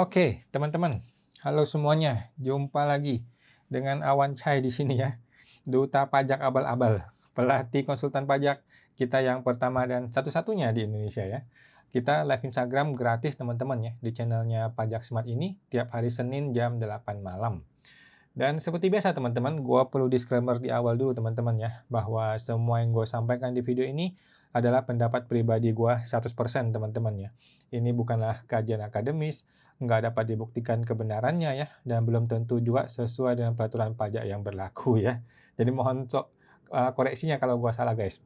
Oke, teman-teman. Halo semuanya, jumpa lagi dengan Awan Chai di sini ya. Duta Pajak Abal-Abal, pelatih konsultan pajak kita yang pertama dan satu-satunya di Indonesia ya. Kita live Instagram gratis teman-teman ya di channelnya Pajak Smart ini tiap hari Senin jam 8 malam. Dan seperti biasa teman-teman, gua perlu disclaimer di awal dulu teman-teman ya, bahwa semua yang gue sampaikan di video ini adalah pendapat pribadi gua 100% teman-teman ya. Ini bukanlah kajian akademis, nggak dapat dibuktikan kebenarannya ya, dan belum tentu juga sesuai dengan peraturan pajak yang berlaku ya. Jadi mohon koreksinya kalau gua salah guys.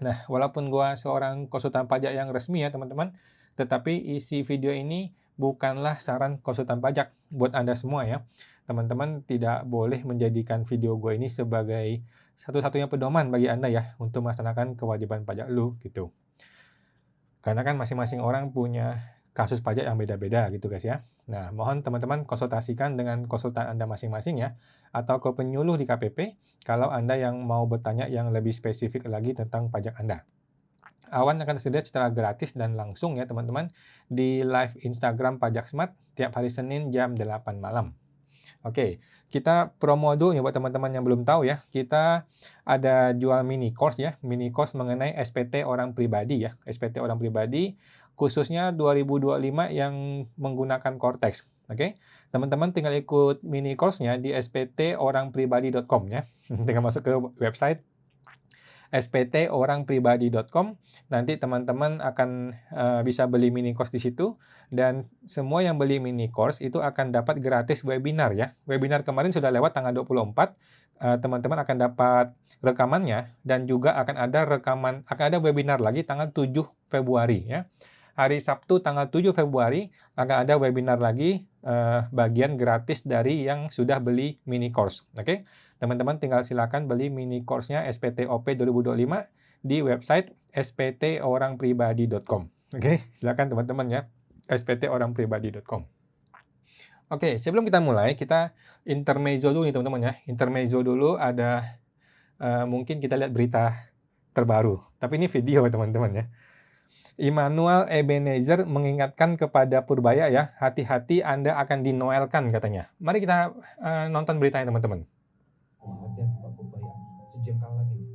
Nah, walaupun gua seorang konsultan pajak yang resmi ya teman-teman, tetapi isi video ini bukanlah saran konsultan pajak buat Anda semua ya. Teman-teman tidak boleh menjadikan video gue ini sebagai satu-satunya pedoman bagi Anda ya untuk melaksanakan kewajiban pajak lu gitu. Karena kan masing-masing orang punya kasus pajak yang beda-beda gitu guys ya. Nah, mohon teman-teman konsultasikan dengan konsultan Anda masing-masing ya, atau ke penyuluh di KPP kalau Anda yang mau bertanya yang lebih spesifik lagi tentang pajak Anda. Awan akan tersedia secara gratis dan langsung ya teman-teman di live Instagram Pajak Smart tiap hari Senin jam 8 malam. Oke, kita promo dulu ya buat teman-teman yang belum tahu ya. Kita ada jual mini course ya, mini course mengenai SPT orang pribadi ya. SPT orang pribadi khususnya 2025 yang menggunakan Cortex. Oke, teman-teman tinggal ikut mini course-nya di sptorangpribadi.com ya. Tinggal masuk ke website sptorangpribadi.com. Nanti teman-teman akan bisa beli mini course di situ, dan semua yang beli mini course itu akan dapat gratis webinar ya. Webinar kemarin sudah lewat tanggal 24. Teman-teman akan dapat rekamannya, dan juga akan ada webinar lagi tanggal 7 Februari ya. Hari Sabtu tanggal 7 Februari akan ada webinar lagi bagian gratis dari yang sudah beli mini course. Oke. Teman-teman tinggal silakan beli mini course-nya SPTOP 2025 di website sptorangpribadi.com. Oke, silakan teman-teman ya, sptorangpribadi.com. Oke, sebelum kita mulai, kita intermezzo dulu nih teman-teman ya. Intermezzo dulu ada mungkin kita lihat berita terbaru. Tapi ini video teman-teman ya. Immanuel Ebenezer mengingatkan kepada Purbaya ya, hati-hati Anda akan dinoelkan katanya. Mari kita nonton beritanya teman-teman. Hati-hati Pak Purbaya, sejengkal lagi nih.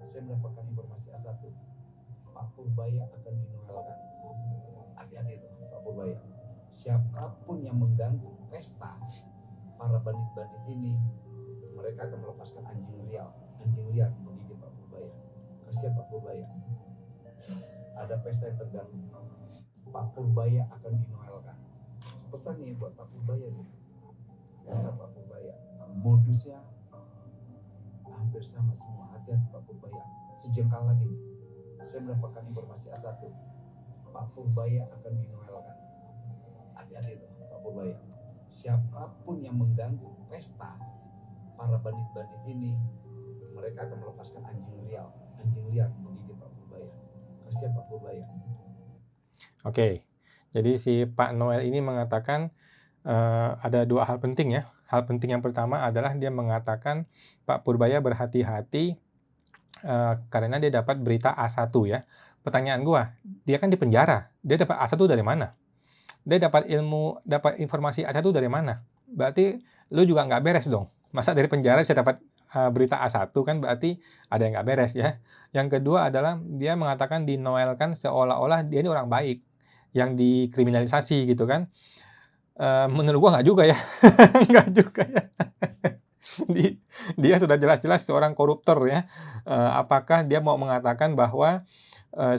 Saya mendapatkan informasi A1, Pak Purbaya akan dinoelkan. Hati-hati itu Pak Purbaya. Siapapun yang mengganggu pesta para bandit-bandit ini, mereka akan melepaskan anjing liar menggigit Pak Purbaya. Kasihan Pak Purbaya. Ada pesta yang terganggu, Pak Purbaya akan dinoelkan. Pesan nih buat Pak Purbaya nih. Pesan Pak Purbaya, modusnya hampir sama semua. Hati-hati Pak Purbaya, sejengkal lagi nih. Saya mendapatkan informasi A1, Pak Purbaya akan dinoelkan. Hati-hati itu Pak Purbaya. Siapapun yang mengganggu pesta para bandit-bandit ini, mereka akan melepaskan anjing liar menggigit Pak Purbaya. Kasihan Pak Purbaya. Oke, jadi si Pak Noel ini mengatakan ada dua hal penting ya. Hal penting yang pertama adalah dia mengatakan Pak Purbaya berhati-hati karena dia dapat berita A1 ya. Pertanyaan gua, dia kan di penjara, dia dapat A1 dari mana? Dia dapat informasi A1 dari mana? Berarti lu juga nggak beres dong. Masa dari penjara bisa dapat berita A1, kan berarti ada yang nggak beres ya. Yang kedua adalah dia mengatakan dinoelkan seolah-olah dia ini orang baik yang dikriminalisasi gitu kan. Menurut gua nggak juga ya. Nggak juga ya. Dia sudah jelas-jelas seorang koruptor ya. Apakah dia mau mengatakan bahwa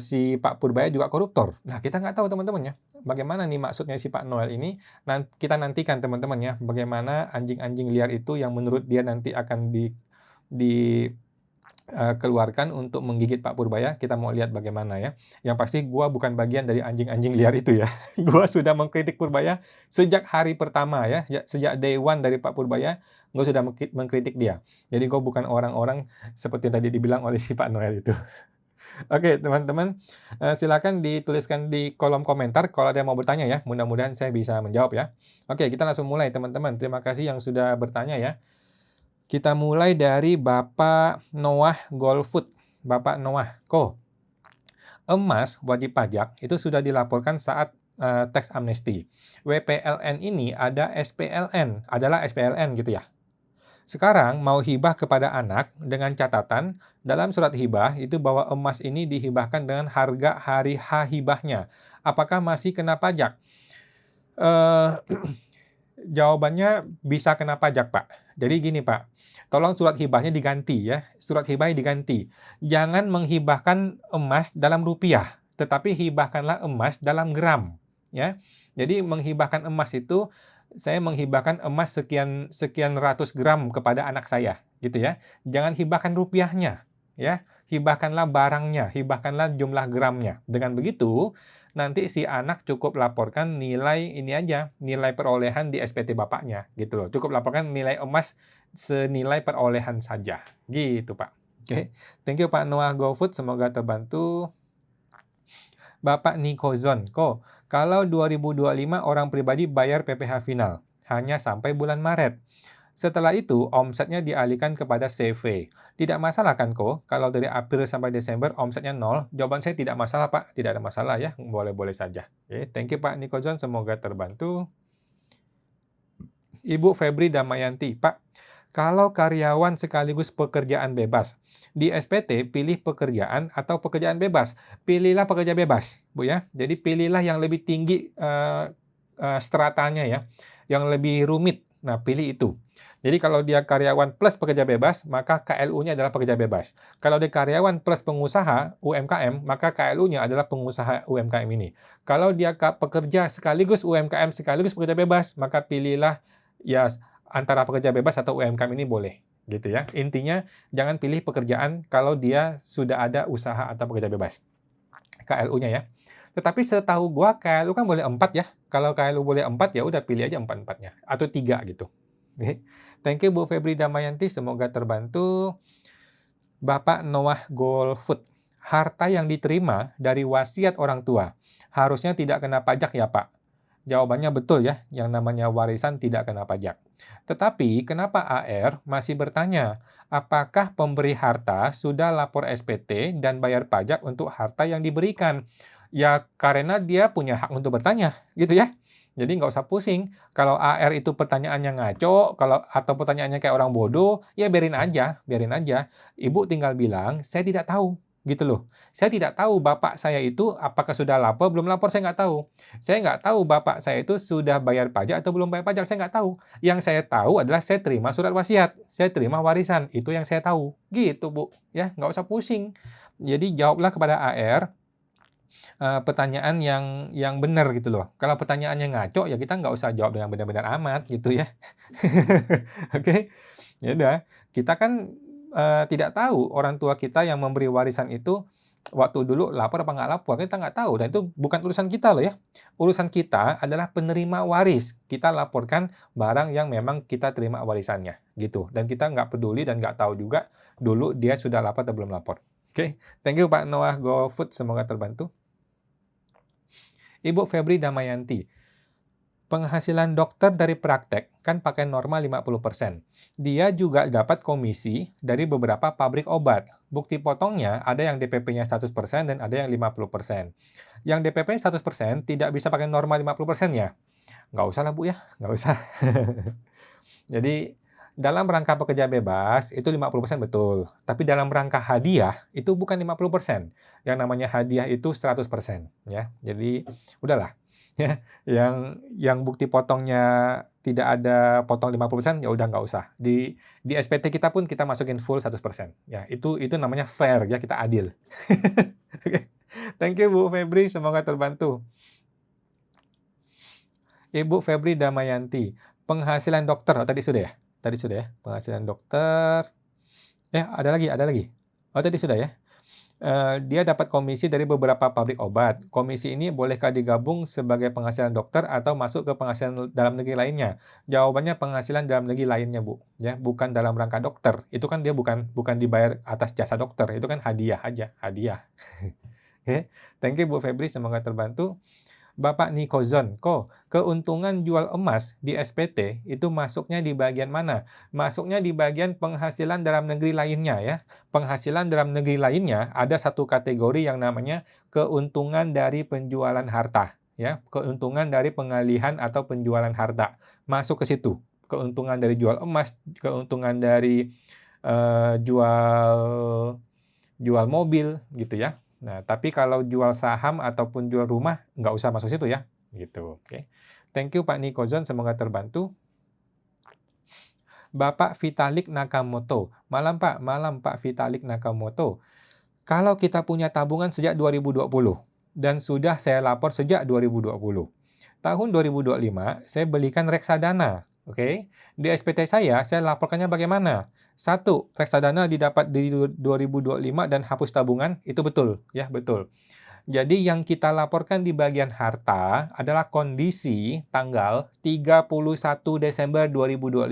si Pak Purbaya juga koruptor? Nah, kita nggak tahu teman-teman ya. Bagaimana nih maksudnya si Pak Noel ini? Kita nantikan teman-teman ya, bagaimana anjing-anjing liar itu yang menurut dia nanti akan keluarkan untuk menggigit Pak Purbaya. Kita mau lihat bagaimana ya. Yang pasti gua bukan bagian dari anjing-anjing liar itu ya. Gua sudah mengkritik Purbaya sejak hari pertama ya. Sejak day one dari Pak Purbaya, gua sudah mengkritik dia. Jadi gua bukan orang-orang seperti yang tadi dibilang oleh si Pak Noel itu. Oke, teman-teman, silakan dituliskan di kolom komentar kalau ada yang mau bertanya ya. Mudah-mudahan saya bisa menjawab ya. Oke, kita langsung mulai teman-teman. Terima kasih yang sudah bertanya ya. Kita mulai dari Bapak Noah Golfood. Bapak Noah Ko. Emas wajib pajak itu sudah dilaporkan saat tax amnesty. WPLN ini adalah SPLN gitu ya. Sekarang mau hibah kepada anak dengan catatan dalam surat hibah itu bahwa emas ini dihibahkan dengan harga hari H hibahnya. Apakah masih kena pajak? Eh, Jawabannya bisa kena pajak, Pak. Jadi gini, Pak. Tolong surat hibahnya diganti ya. Surat hibahnya diganti. Jangan menghibahkan emas dalam rupiah, tetapi hibahkanlah emas dalam gram, ya. Jadi menghibahkan emas itu saya menghibahkan emas sekian ratus gram kepada anak saya, gitu ya. Jangan hibahkan rupiahnya, ya. Hibahkanlah barangnya, hibahkanlah jumlah gramnya. Dengan begitu, nanti si anak cukup laporkan nilai ini aja, nilai perolehan di SPT bapaknya, gitu loh. Cukup laporkan nilai emas senilai perolehan saja, gitu Pak. Oke, thank you Pak Noah GoFood, semoga terbantu. Bapak Nikozon, kalau 2025 orang pribadi bayar PPh final, hanya sampai bulan Maret. Setelah itu, omsetnya dialihkan kepada CV. Tidak masalah kan, kalau dari April sampai Desember omsetnya 0? Jawaban saya tidak masalah, Pak. Tidak ada masalah ya, boleh-boleh saja. Oke, thank you Pak Nikozon, semoga terbantu. Ibu Febri Damayanti, Pak, kalau karyawan sekaligus pekerjaan bebas, di SPT pilih pekerjaan atau pekerjaan bebas? Pilihlah pekerja bebas, Bu ya. Jadi pilihlah yang lebih tinggi stratanya ya, yang lebih rumit. Nah, pilih itu. Jadi kalau dia karyawan plus pekerja bebas, maka KLU-nya adalah pekerja bebas. Kalau dia karyawan plus pengusaha UMKM, maka KLU-nya adalah pengusaha UMKM ini. Kalau dia pekerja sekaligus UMKM sekaligus pekerja bebas, maka pilihlah ya antara pekerja bebas atau UMKM ini boleh, gitu ya. Intinya jangan pilih pekerjaan kalau dia sudah ada usaha atau pekerja bebas. KLU-nya ya. Tetapi setahu gua KLU kan boleh 4 ya. Kalau KLU boleh 4 ya udah pilih aja 4-4-nya atau 3 gitu. Oke. Thank you Bu Febri Damayanti, semoga terbantu. Bapak Noah GoFood, harta yang diterima dari wasiat orang tua harusnya tidak kena pajak ya Pak? Jawabannya betul ya, yang namanya warisan tidak kena pajak. Tetapi kenapa AR masih bertanya, apakah pemberi harta sudah lapor SPT dan bayar pajak untuk harta yang diberikan? Ya karena dia punya hak untuk bertanya, gitu ya. Jadi nggak usah pusing. Kalau AR itu pertanyaannya ngaco, atau pertanyaannya kayak orang bodoh, ya biarin aja, biarin aja. Ibu tinggal bilang, saya tidak tahu, gitu loh. Saya tidak tahu bapak saya itu apakah sudah lapor, belum lapor, saya nggak tahu. Saya nggak tahu bapak saya itu sudah bayar pajak atau belum bayar pajak, saya nggak tahu. Yang saya tahu adalah saya terima surat wasiat, saya terima warisan, itu yang saya tahu. Gitu Bu, ya nggak usah pusing. Jadi jawablah kepada AR, pertanyaan yang benar gitu loh. Kalau pertanyaannya ngaco, ya kita nggak usah jawab dengan benar-benar amat gitu ya. Oke, ya udah. Kita kan tidak tahu orang tua kita yang memberi warisan itu waktu dulu lapor apa nggak lapor, kita nggak tahu. Dan itu bukan urusan kita loh ya. Urusan kita adalah penerima waris. Kita laporkan barang yang memang kita terima warisannya gitu. Dan kita nggak peduli dan nggak tahu juga dulu dia sudah lapor atau belum lapor. Oke, thank you Pak Noah GoFood, semoga terbantu. Ibu Febri Damayanti, penghasilan dokter dari praktek kan pakai norma 50%. Dia juga dapat komisi dari beberapa pabrik obat. Bukti potongnya ada yang DPP-nya 100% dan ada yang 50%. Yang DPP 100% tidak bisa pakai norma 50% ya? Nggak usah lah Bu ya, nggak usah. Jadi dalam rangka pekerja bebas itu 50% betul. Tapi dalam rangka hadiah itu bukan 50%. Yang namanya hadiah itu 100% ya. Jadi udahlah ya. Yang bukti potongnya tidak ada potong 50% ya udah nggak usah. Di SPT kita pun kita masukin full 100%. Ya, itu namanya fair ya, kita adil. Oke. Thank you Bu Febri, semoga terbantu. Ibu Febri Damayanti, penghasilan dokter, tadi sudah ya? Tadi sudah ya, penghasilan dokter. Ada lagi. Oh, tadi sudah ya. Dia dapat komisi dari beberapa pabrik obat. Komisi ini bolehkah digabung sebagai penghasilan dokter atau masuk ke penghasilan dalam negeri lainnya? Jawabannya penghasilan dalam negeri lainnya, Bu. Ya, bukan dalam rangka dokter. Itu kan dia bukan dibayar atas jasa dokter. Itu kan hadiah aja, hadiah. Oke, thank you Bu Febri, semoga terbantu. Bapak Nikozon, keuntungan jual emas di SPT itu masuknya di bagian mana? Masuknya di bagian penghasilan dalam negeri lainnya ya. Penghasilan dalam negeri lainnya ada satu kategori yang namanya keuntungan dari penjualan harta. ya, keuntungan dari pengalihan atau penjualan harta. Masuk ke situ. Keuntungan dari jual emas, keuntungan dari jual mobil gitu ya. Nah, tapi kalau jual saham ataupun jual rumah nggak usah masuk situ ya, gitu. Oke. Thank you Pak Nikozon, semoga terbantu. Bapak Vitalik Nakamoto. Malam Pak, malam Pak Vitalik Nakamoto. Kalau kita punya tabungan sejak 2020 dan sudah saya lapor sejak 2020. Tahun 2025 saya belikan reksadana, oke? Di SPT saya laporkannya bagaimana? Satu, reksadana didapat di 2025 dan hapus tabungan, itu betul, ya, betul. Jadi yang kita laporkan di bagian harta adalah kondisi tanggal 31 Desember 2025.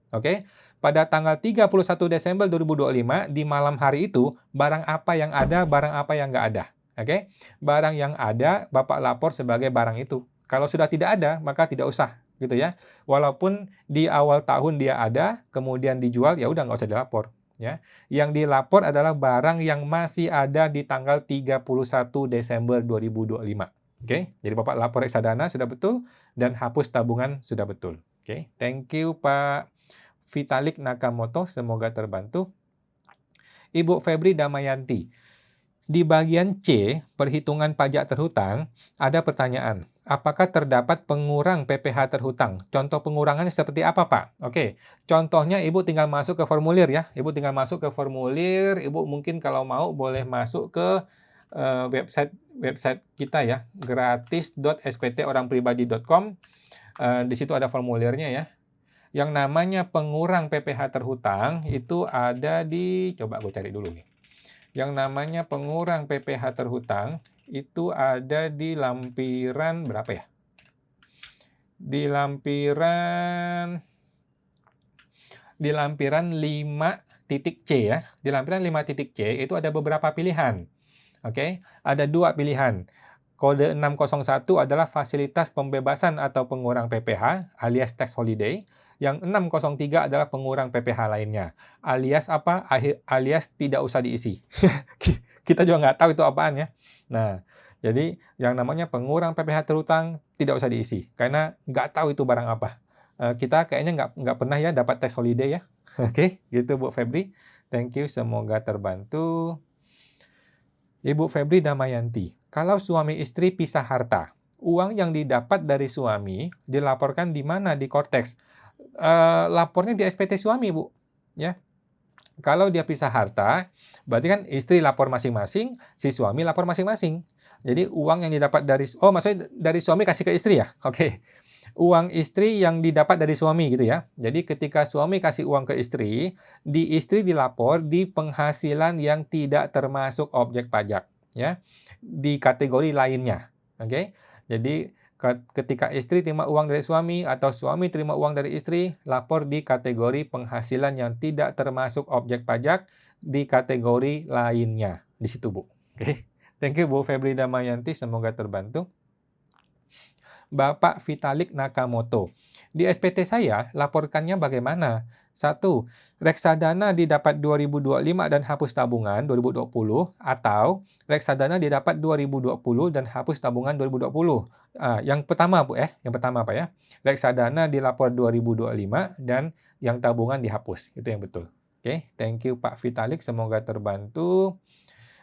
Oke? Pada tanggal 31 Desember 2025, di malam hari itu, barang apa yang ada, barang apa yang nggak ada. Oke? Barang yang ada, Bapak lapor sebagai barang itu. Kalau sudah tidak ada, maka tidak usah. Gitu ya. Walaupun di awal tahun dia ada, kemudian dijual, ya udah nggak usah dilapor. Ya. Yang dilapor adalah barang yang masih ada di tanggal 31 Desember 2025. Oke, jadi Bapak lapor reksadana sudah betul dan hapus tabungan sudah betul. Oke, thank you Pak Vitalik Nakamoto, semoga terbantu. Ibu Febri Damayanti. Di bagian C, perhitungan pajak terhutang, ada pertanyaan. Apakah terdapat pengurang PPh terhutang? Contoh pengurangannya seperti apa, Pak? Oke, contohnya Ibu tinggal masuk ke formulir ya. Ibu tinggal masuk ke formulir, Ibu mungkin kalau mau boleh masuk ke website kita ya, gratis.sptorangpribadi.com. Di situ ada formulirnya ya. Yang namanya pengurang PPh terhutang itu ada di, coba gue cari dulu nih. Yang namanya pengurang PPh terhutang itu ada di lampiran berapa ya? Di lampiran 5.c ya. Di lampiran 5.c itu ada beberapa pilihan. Oke, ada dua pilihan. Kode 601 adalah fasilitas pembebasan atau pengurang PPh alias tax holiday. Yang 603 adalah pengurang PPh lainnya. Alias apa? Alias tidak usah diisi. Kita juga nggak tahu itu apaan ya. Nah, jadi yang namanya pengurang PPh terhutang tidak usah diisi. Karena nggak tahu itu barang apa. Kita kayaknya nggak pernah ya dapat tax holiday ya. Oke, gitu Bu Febri. Thank you, semoga terbantu. Ibu Febri Damayanti. Kalau suami istri pisah harta, uang yang didapat dari suami dilaporkan di mana di Kortex? Lapornya di SPT suami, Bu. Ya. Kalau dia pisah harta, berarti kan istri lapor masing-masing, si suami lapor masing-masing. Jadi uang yang didapat dari, maksudnya dari suami kasih ke istri ya? Oke. Uang istri yang didapat dari suami gitu ya. Jadi ketika suami kasih uang ke istri, di istri dilapor di penghasilan yang tidak termasuk objek pajak ya. Di kategori lainnya. Oke. Jadi ketika istri terima uang dari suami atau suami terima uang dari istri, lapor di kategori penghasilan yang tidak termasuk objek pajak di kategori lainnya. Di situ, Bu. Oke. Thank you Bu Febri Damayanti, semoga terbantu. Bapak Vitalik Nakamoto. Di SPT saya, laporkannya bagaimana? 1. Reksadana didapat 2025 dan hapus tabungan 2020 atau reksadana didapat 2020 dan hapus tabungan 2020. Yang pertama Bu yang pertama Pak ya. Reksadana dilapor 2025 dan yang tabungan dihapus. Itu yang betul. Oke, thank you Pak Vitalik, semoga terbantu.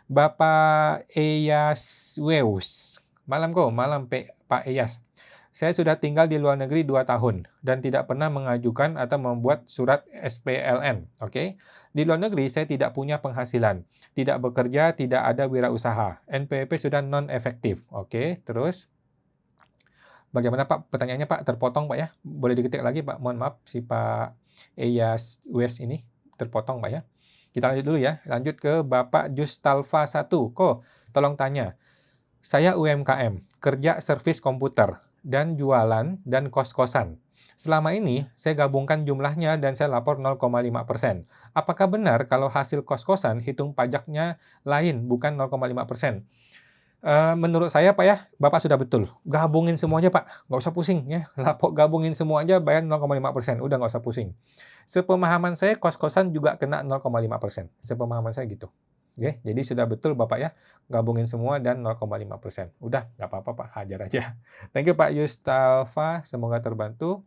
Bapak Eyas Weus. Malam Pak Eyas. Saya sudah tinggal di luar negeri 2 tahun dan tidak pernah mengajukan atau membuat surat SPLN. Oke. Di luar negeri saya tidak punya penghasilan, tidak bekerja, tidak ada wirausaha. NPWP sudah non-efektif. Oke, terus bagaimana Pak? Pertanyaannya Pak, terpotong Pak ya. Boleh diketik lagi Pak, mohon maaf si Pak Eyas West ini terpotong Pak ya. Kita lanjut dulu ya. Lanjut ke Bapak Justalfa 1. Tolong tanya. Saya UMKM, kerja servis komputer, dan jualan dan kos-kosan. Selama ini, saya gabungkan jumlahnya dan saya lapor 0,5%. Apakah benar kalau hasil kos-kosan hitung pajaknya lain, bukan 0,5%? Menurut saya Pak ya, Bapak sudah betul. Gabungin semuanya Pak, nggak usah pusing ya. Lapor gabungin semua aja bayar 0,5%, udah nggak usah pusing. Sepemahaman saya, kos-kosan juga kena 0,5%. Sepemahaman saya gitu. Oke, jadi sudah betul Bapak ya, gabungin semua dan 0,5%. Udah, nggak apa-apa Pak, hajar aja. Thank you Pak Yustafa, semoga terbantu.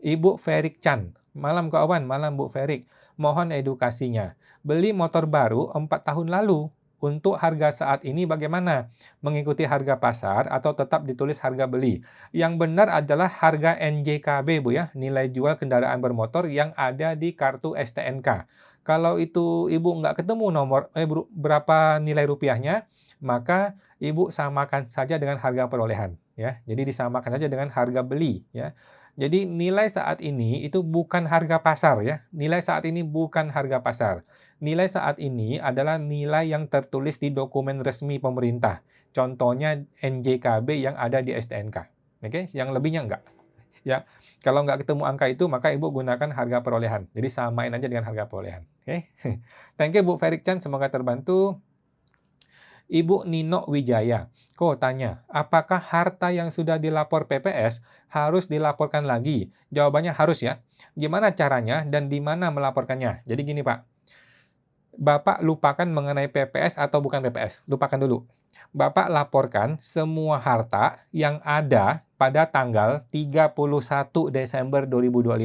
Ibu Ferik Chan, malam kawan, malam Bu Ferik. Mohon edukasinya. Beli motor baru 4 tahun lalu. Untuk harga saat ini bagaimana? Mengikuti harga pasar atau tetap ditulis harga beli? Yang benar adalah harga NJKB Bu ya, nilai jual kendaraan bermotor yang ada di kartu STNK. Kalau itu Ibu nggak ketemu berapa nilai rupiahnya, maka Ibu samakan saja dengan harga perolehan ya. Jadi disamakan saja dengan harga beli ya. Jadi nilai saat ini itu bukan harga pasar ya. Nilai saat ini bukan harga pasar. Nilai saat ini adalah nilai yang tertulis di dokumen resmi pemerintah. Contohnya NJKB yang ada di STNK. Oke, yang lebihnya enggak. Ya, kalau nggak ketemu angka itu maka Ibu gunakan harga perolehan. Jadi samain aja dengan harga perolehan. Oke. Thank you Bu Ferik Chan, semoga terbantu. Ibu Nino Wijaya, kok tanya, apakah harta yang sudah dilapor PPS harus dilaporkan lagi? Jawabannya harus ya. Gimana caranya dan di mana melaporkannya? Jadi gini Pak, Bapak lupakan mengenai PPS atau bukan PPS. Lupakan dulu. Bapak laporkan semua harta yang ada pada tanggal 31 Desember 2025.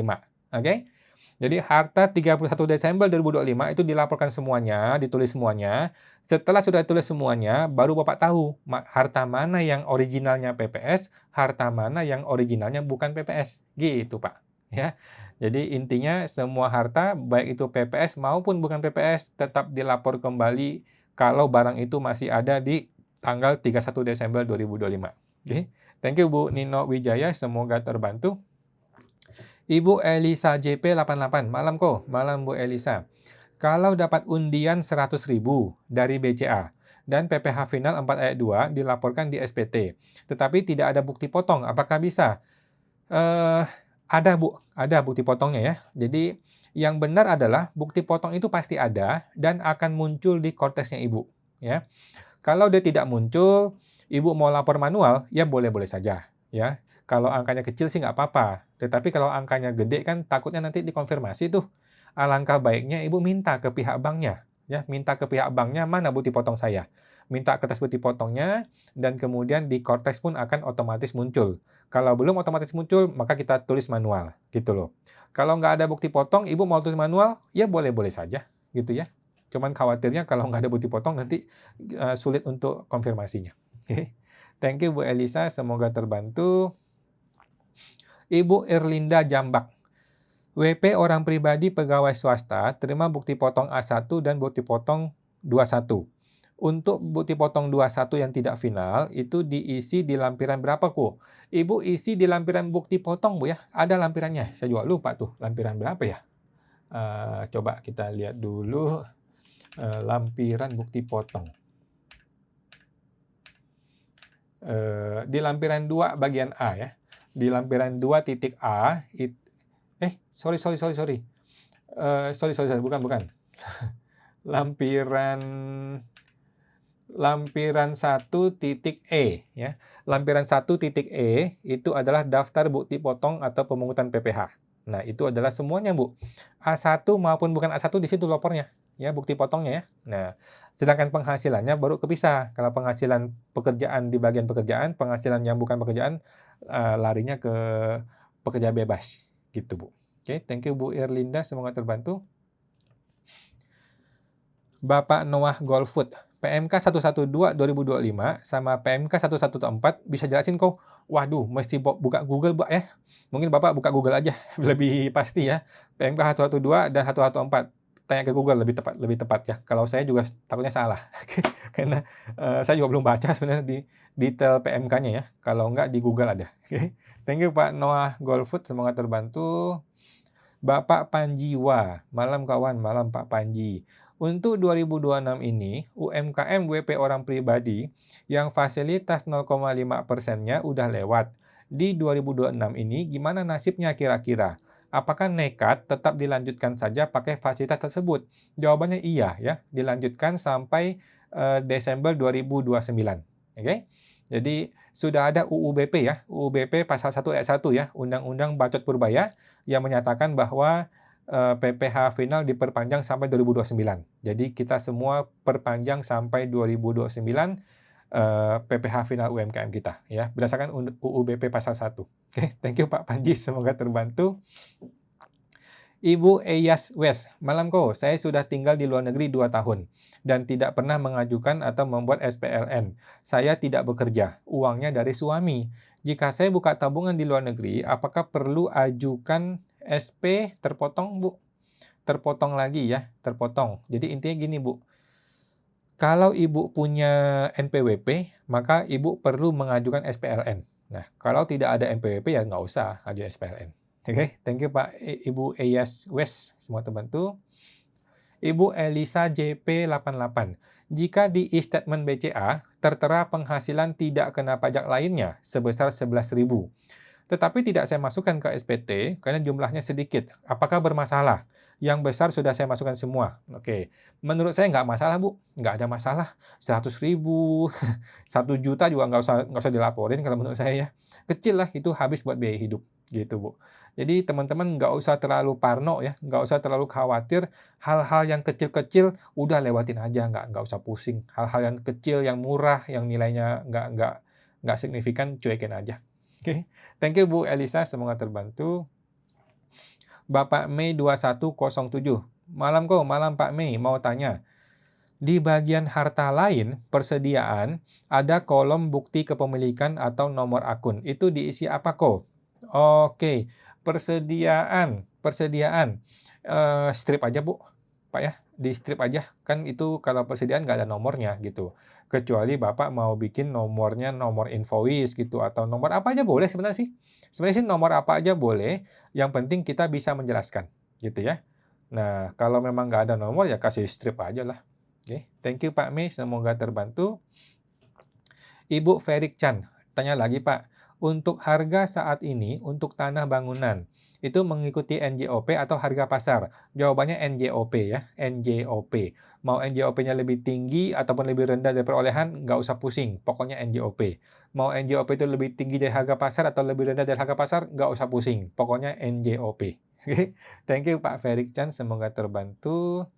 Oke? Jadi harta 31 Desember 2025 itu dilaporkan semuanya, ditulis semuanya. Setelah sudah ditulis semuanya, baru Bapak tahu harta mana yang originalnya PPS, harta mana yang originalnya bukan PPS. Gitu, Pak. Ya. Jadi intinya semua harta, baik itu PPS maupun bukan PPS, tetap dilapor kembali kalau barang itu masih ada di tanggal 31 Desember 2025. Oke. Thank you Bu Nino Wijaya, semoga terbantu. Ibu Elisa JP88, malam kok, malam Bu Elisa. Kalau dapat undian 100.000 dari BCA dan PPh final 4 ayat 2 dilaporkan di SPT, tetapi tidak ada bukti potong, apakah bisa? Ada Bu, ada bukti potongnya ya. Jadi yang benar adalah bukti potong itu pasti ada dan akan muncul di kortesnya Ibu. Ya. Kalau dia tidak muncul, Ibu mau lapor manual, ya boleh-boleh saja. Ya. Kalau angkanya kecil sih nggak apa-apa. Tetapi kalau angkanya gede kan takutnya nanti dikonfirmasi tuh. Alangkah baiknya Ibu minta ke pihak banknya. Ya, minta ke pihak banknya, mana bukti potong saya. Minta kertas bukti potongnya, dan kemudian di kortes pun akan otomatis muncul. Kalau belum otomatis muncul, maka kita tulis manual. Gitu loh. Kalau nggak ada bukti potong, Ibu mau tulis manual, ya boleh-boleh saja. Gitu ya. Cuman khawatirnya kalau nggak ada bukti potong, nanti sulit untuk konfirmasinya. Oke. Thank you Bu Elisa, semoga terbantu. Ibu Irlinda Jambak, WP orang pribadi pegawai swasta terima bukti potong A1 dan bukti potong 21. Untuk bukti potong 21 yang tidak final, itu diisi di lampiran berapa, Ku? Ibu isi di lampiran bukti potong, Bu ya. Ada lampirannya. Saya juga lupa tuh, lampiran berapa ya? Coba kita lihat dulu lampiran bukti potong. Di lampiran 2 bagian A ya. Di lampiran 2 titik A, sorry, bukan. Lampiran 1 titik E ya. Lampiran 1 titik E itu adalah daftar bukti potong atau pemungutan PPh. Nah, itu adalah semuanya, Bu. A1 maupun bukan A1 di situ lapornya, ya, bukti potongnya ya. Nah, sedangkan penghasilannya baru kepisah. Kalau penghasilan pekerjaan di bagian pekerjaan, penghasilan yang bukan pekerjaan larinya ke pekerja bebas, gitu Bu. Oke, thank you Bu Irlinda, semoga terbantu. Bapak Noah Golfood, PMK 112 2025 sama PMK 114 bisa jelasin kok? Waduh, mesti buka Google Pak ya. Mungkin Bapak buka Google aja, lebih pasti ya. PMK 112 dan 114. Tanya ke Google lebih tepat ya. Kalau saya juga takutnya salah. Karena saya juga belum baca sebenarnya di detail PMK-nya ya. Kalau enggak di Google ada. Thank you Pak Noah Golfood, semoga terbantu. Bapak Panjiwa, malam kawan, malam Pak Panji. Untuk 2026 ini, UMKM WP orang pribadi yang fasilitas 0,5%-nya udah lewat. Di 2026 ini gimana nasibnya kira-kira? Apakah nekat tetap dilanjutkan saja pakai fasilitas tersebut? Jawabannya iya ya, dilanjutkan sampai Desember 2029. Oke? Jadi sudah ada UUBP ya, UUBP pasal 1 ayat 1 ya, Undang-Undang Bacot Purbaya yang menyatakan bahwa PPh final diperpanjang sampai 2029. Jadi kita semua perpanjang sampai 2029 PPh final UMKM kita ya, berdasarkan UU BP pasal 1. Oke, thank you Pak Panji, semoga terbantu. Ibu Eyas West, malam ko, saya sudah tinggal di luar negeri 2 tahun dan tidak pernah mengajukan atau membuat SPLN. Saya tidak bekerja, uangnya dari suami. Jika saya buka tabungan di luar negeri, apakah perlu ajukan SP terpotong, Bu? Terpotong lagi ya, terpotong. Jadi intinya gini, Bu. Kalau Ibu punya NPWP, maka Ibu perlu mengajukan SPLN. Nah, kalau tidak ada NPWP ya nggak usah ajukan SPLN. Oke, thank you Pak Ibu Eyas West, semua terbantu. Ibu Elisa JP88. Jika di e-statement BCA tertera penghasilan tidak kena pajak lainnya sebesar 11.000, tetapi tidak saya masukkan ke SPT karena jumlahnya sedikit. Apakah bermasalah? Yang besar sudah saya masukkan semua. Oke, menurut saya nggak masalah, Bu. Nggak ada masalah. 100.000, 1 juta juga nggak usah dilaporin kalau menurut saya ya. Kecil lah, itu habis buat biaya hidup. Gitu, Bu. Jadi teman-teman nggak usah terlalu parno ya, nggak usah terlalu khawatir. Hal-hal yang kecil-kecil udah lewatin aja, nggak usah pusing. Hal-hal yang kecil, yang murah, yang nilainya nggak signifikan, cuekin aja. Oke, thank you Bu Elisa, semoga terbantu. Bapak Mei 2107. Malam kok, malam Pak Mei, mau tanya. Di bagian harta lain, persediaan, ada kolom bukti kepemilikan atau nomor akun. Itu diisi apa kok? Oke, persediaan. Strip aja Bu, Pak ya, di strip aja. Kan itu kalau persediaan nggak ada nomornya gitu. Kecuali Bapak mau bikin nomornya nomor invoice gitu, atau nomor apa aja boleh sebenarnya sih. Sebenarnya sih nomor apa aja boleh, yang penting kita bisa menjelaskan gitu ya. Nah, kalau memang nggak ada nomor ya kasih strip aja lah. Oke, thank you Pak Mei, semoga terbantu. Ibu Ferik Chan, tanya lagi Pak. Untuk harga saat ini, untuk tanah bangunan, itu mengikuti NJOP atau harga pasar? Jawabannya NJOP ya, NJOP. Mau NJOP-nya lebih tinggi ataupun lebih rendah dari perolehan, nggak usah pusing, pokoknya NJOP. Mau NJOP itu lebih tinggi dari harga pasar atau lebih rendah dari harga pasar, nggak usah pusing, pokoknya NJOP. Oke, thank you Pak Ferik Chan, semoga terbantu.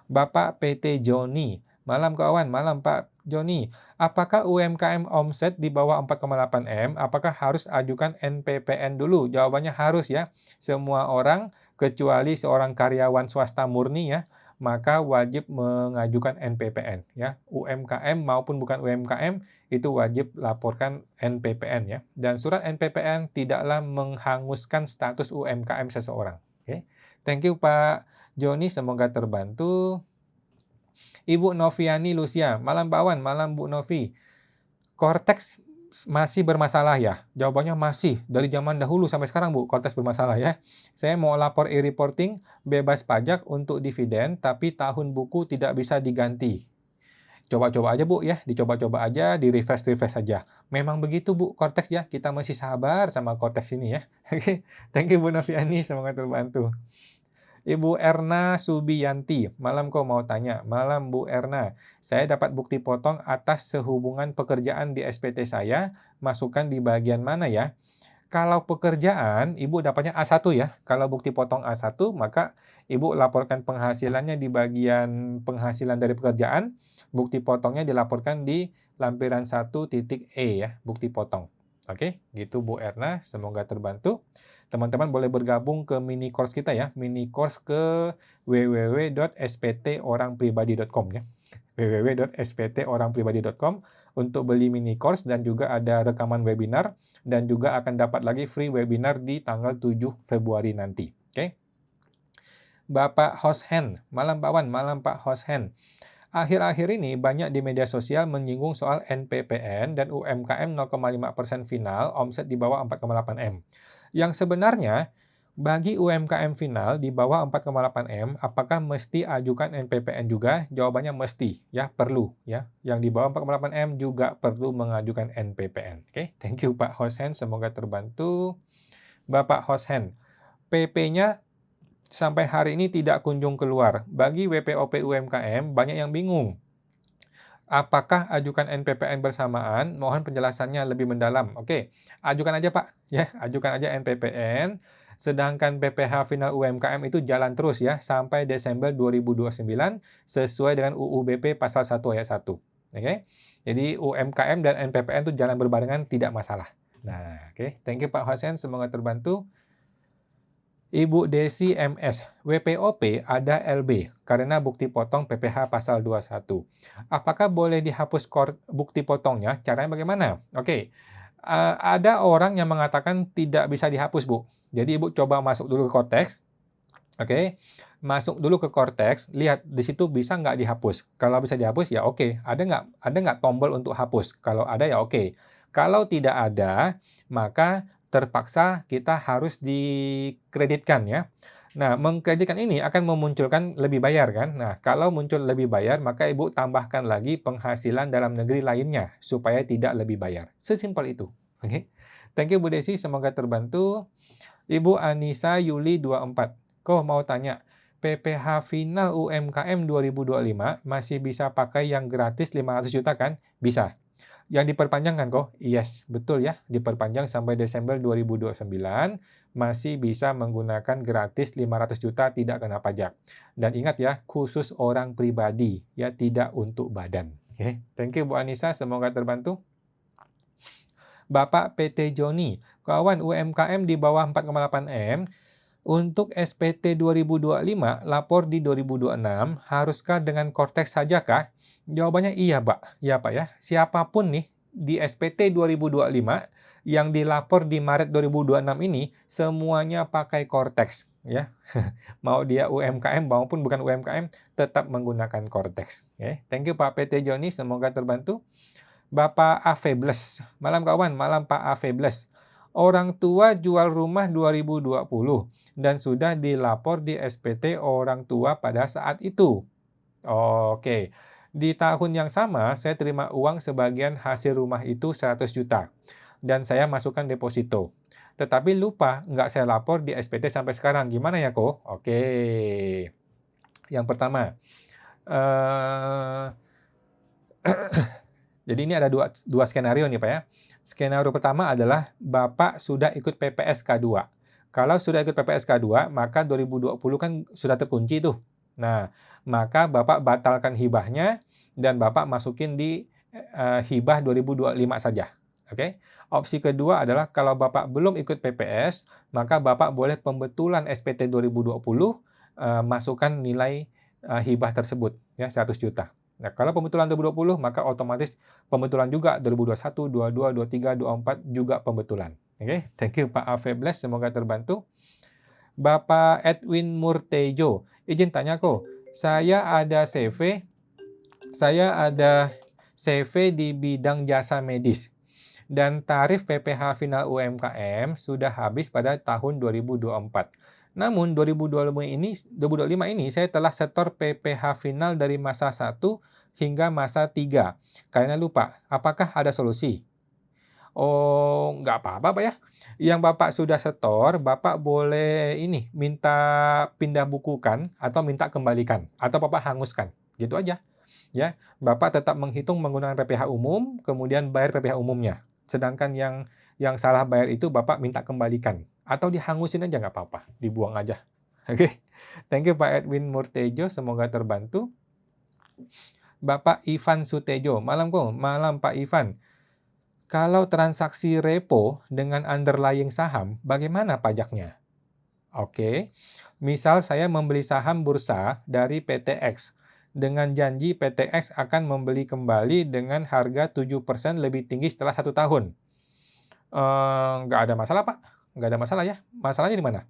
Bapak PT Joni, malam kawan, malam Pak Joni. Apakah UMKM omset di bawah 4,8 M, apakah harus ajukan NPPN dulu? Jawabannya harus ya. Semua orang, kecuali seorang karyawan swasta murni ya, maka wajib mengajukan NPPN ya. UMKM maupun bukan UMKM, itu wajib laporkan NPPN ya. Dan surat NPPN tidaklah menghanguskan status UMKM seseorang. Oke. Thank you Pak Joni, semoga terbantu. Ibu Noviani Lucia, malam Pak Wan, malam Bu Novi. Cortex masih bermasalah ya? Jawabannya masih, dari zaman dahulu sampai sekarang Bu, Cortex bermasalah ya. Saya mau lapor e-reporting, bebas pajak untuk dividen, tapi tahun buku tidak bisa diganti. Coba-coba aja Bu ya, dicoba-coba aja, di-refresh aja. Memang begitu Bu, Cortex ya, kita masih sabar sama Cortex ini ya. Oke, thank you Bu Noviani, semoga terbantu. Ibu Erna Subiyanti, malam kok mau tanya. Malam Bu Erna, saya dapat bukti potong atas sehubungan pekerjaan di SPT saya, masukkan di bagian mana ya? Kalau pekerjaan, Ibu dapatnya A1 ya. Kalau bukti potong A1, maka Ibu laporkan penghasilannya di bagian penghasilan dari pekerjaan, bukti potongnya dilaporkan di lampiran 1.E ya, bukti potong. Oke, gitu Bu Erna, semoga terbantu. Teman-teman boleh bergabung ke mini course kita ya, mini course ke www.sptorangpribadi.com ya, www.sptorangpribadi.com untuk beli mini course, dan juga ada rekaman webinar, dan juga akan dapat lagi free webinar di tanggal 7 Februari nanti. Oke. Bapak Hoshen, malam Pak Wan, malam Pak Hoshen. Akhir-akhir ini banyak di media sosial menyinggung soal NPPN dan UMKM 0,5% final omset di bawah 4,8 M. Yang sebenarnya, bagi UMKM final di bawah 4,8 M, apakah mesti ajukan NPPN juga? Jawabannya mesti, ya, perlu, ya. Yang di bawah 4,8 M juga perlu mengajukan NPPN. Oke, thank you Pak Hoshen, semoga terbantu. Bapak Hoshen, PP-nya sampai hari ini tidak kunjung keluar. Bagi WPOP UMKM, banyak yang bingung. Apakah ajukan NPPN bersamaan? Mohon penjelasannya lebih mendalam. Oke, ajukan aja Pak. Ya, ajukan aja NPPN. Sedangkan PPh final UMKM itu jalan terus ya sampai Desember 2029 sesuai dengan UU BP pasal 1 ayat 1. Oke. Jadi UMKM dan NPPN itu jalan berbarengan, tidak masalah. Nah, oke. Thank you Pak Hosen, semoga terbantu. Ibu Desi MS, WPOP ada LB karena bukti potong PPh pasal 21. Apakah boleh dihapus bukti potongnya? Caranya bagaimana? Oke, ada orang yang mengatakan tidak bisa dihapus, Bu. Jadi Ibu coba masuk dulu ke Cortex. Oke, masuk dulu ke Cortex, lihat di situ bisa nggak dihapus. Kalau bisa dihapus ya oke. Ada nggak tombol untuk hapus? Kalau ada ya oke. Kalau tidak ada, maka terpaksa kita harus dikreditkan ya. Nah, mengkreditkan ini akan memunculkan lebih bayar kan? Nah, kalau muncul lebih bayar, maka Ibu tambahkan lagi penghasilan dalam negeri lainnya supaya tidak lebih bayar. Sesimpel itu. Oke. Thank you Bu Desi, semoga terbantu. Ibu Anissa Yuli 24. Kok mau tanya, PPh final UMKM 2025 masih bisa pakai yang gratis 500 juta kan? Bisa. Yang diperpanjang kan kok? Yes, betul ya. Diperpanjang sampai Desember 2029, masih bisa menggunakan gratis 500 juta tidak kena pajak. Dan ingat ya, khusus orang pribadi, ya tidak untuk badan. Oke, thank you Bu Anissa, semoga terbantu. Bapak PT Joni, kawan UMKM di bawah 4,8 M, untuk SPT 2025 lapor di 2026, haruskah dengan Cortex saja kah? Jawabannya iya, Pak. Ya, Pak ya. Siapapun nih di SPT 2025 yang dilapor di Maret 2026 ini semuanya pakai Cortex ya. Mau dia UMKM maupun bukan UMKM tetap menggunakan Cortex. Oke. Thank you Pak PT Joni, semoga terbantu. Bapak Afebles. Malam kawan, malam Pak Afebles. Orang tua jual rumah 2020 dan sudah dilapor di SPT orang tua pada saat itu. Oke. Di tahun yang sama, saya terima uang sebagian hasil rumah itu 100 juta. Dan saya masukkan deposito. Tetapi lupa, nggak saya lapor di SPT sampai sekarang. Gimana ya, Ko? Oke. Yang pertama, jadi ini ada dua skenario nih Pak ya. Skenario pertama adalah Bapak sudah ikut PPS K2. Kalau sudah ikut PPS K2, maka 2020 kan sudah terkunci tuh. Nah, maka Bapak batalkan hibahnya dan Bapak masukin di hibah 2025 saja. Oke. Opsi kedua adalah kalau Bapak belum ikut PPS, maka Bapak boleh pembetulan SPT 2020 masukkan nilai hibah tersebut ya 100 juta. Nah, kalau pembetulan 2020 maka otomatis pembetulan juga 2021, 22, 23, 24 juga pembetulan. Oke, thank you Pak Afebles, semoga terbantu. Bapak Edwin Murtejo, izin tanya kok, saya ada CV di bidang jasa medis dan tarif PPh final UMKM sudah habis pada tahun 2024. Namun 2025 ini saya telah setor PPh final dari masa 1 hingga masa 3. Karena lupa, apakah ada solusi? Oh, nggak apa-apa Pak ya. Yang Bapak sudah setor, Bapak boleh minta pindah bukukan atau minta kembalikan atau Bapak hanguskan. Gitu aja. Ya, Bapak tetap menghitung menggunakan PPh umum, kemudian bayar PPh umumnya. Sedangkan yang salah bayar itu Bapak minta kembalikan. Atau dihangusin aja nggak apa-apa, dibuang aja. Oke, thank you Pak Edwin Murtejo, semoga terbantu. Bapak Ivan Sutejo, malam Pak Ivan. Kalau transaksi repo dengan underlying saham, bagaimana pajaknya? Oke, misal saya membeli saham bursa dari PTX dengan janji PTX akan membeli kembali dengan harga 7% lebih tinggi setelah 1 tahun. Nggak ada masalah Pak. Nggak ada masalah ya. Masalahnya di mana?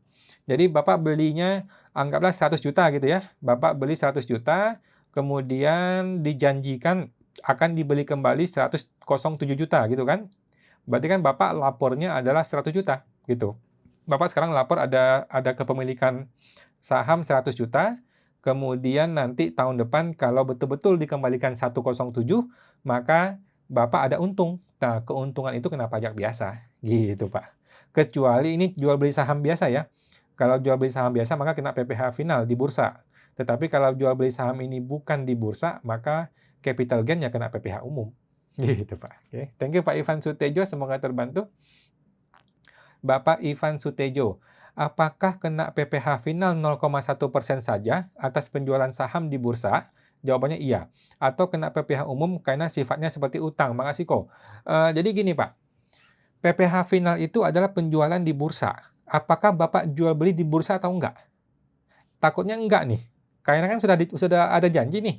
Jadi Bapak belinya anggaplah 100 juta gitu ya. Bapak beli 100 juta, kemudian dijanjikan akan dibeli kembali 107 juta gitu kan. Berarti kan Bapak lapornya adalah 100 juta gitu. Bapak sekarang lapor ada kepemilikan saham 100 juta, kemudian nanti tahun depan kalau betul-betul dikembalikan 107, maka Bapak ada untung. Nah, keuntungan itu kena pajak biasa. Gitu Pak. Kecuali ini jual beli saham biasa ya. Kalau jual beli saham biasa maka kena PPh final di bursa. Tetapi kalau jual beli saham ini bukan di bursa, maka capital gain ya kena PPh umum. Gitu Pak. Oke. Thank you Pak Ivan Sutejo, semoga terbantu. Bapak Ivan Sutejo, Apakah kena PPh final 0,1% saja atas penjualan saham di bursa? Jawabannya iya. Atau kena PPh umum karena sifatnya seperti utang. Makasih kok. Jadi gini Pak, PPh final itu adalah penjualan di bursa. Apakah Bapak jual beli di bursa atau enggak? Takutnya enggak nih. Karena kan sudah ada janji nih.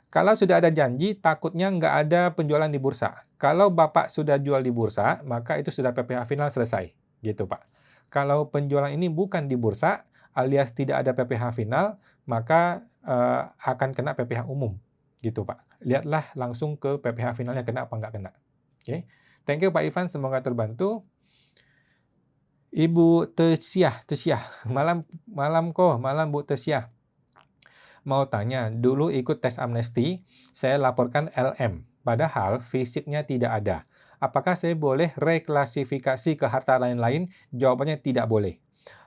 Kalau sudah ada janji, takutnya nggak ada penjualan di bursa. Kalau Bapak sudah jual di bursa, maka itu sudah PPh final selesai. Gitu, Pak. Kalau penjualan ini bukan di bursa, alias tidak ada PPh final, maka akan kena PPh umum. Gitu, Pak. Lihatlah langsung ke PPh finalnya kena apa nggak kena. Oke. Thank you, Pak Ivan. Semoga terbantu. Ibu Tesiah. Malam Bu Tesiah. Mau tanya, dulu ikut tes amnesti, saya laporkan LM, padahal fisiknya tidak ada. Apakah saya boleh reklasifikasi ke harta lain-lain? Jawabannya tidak boleh.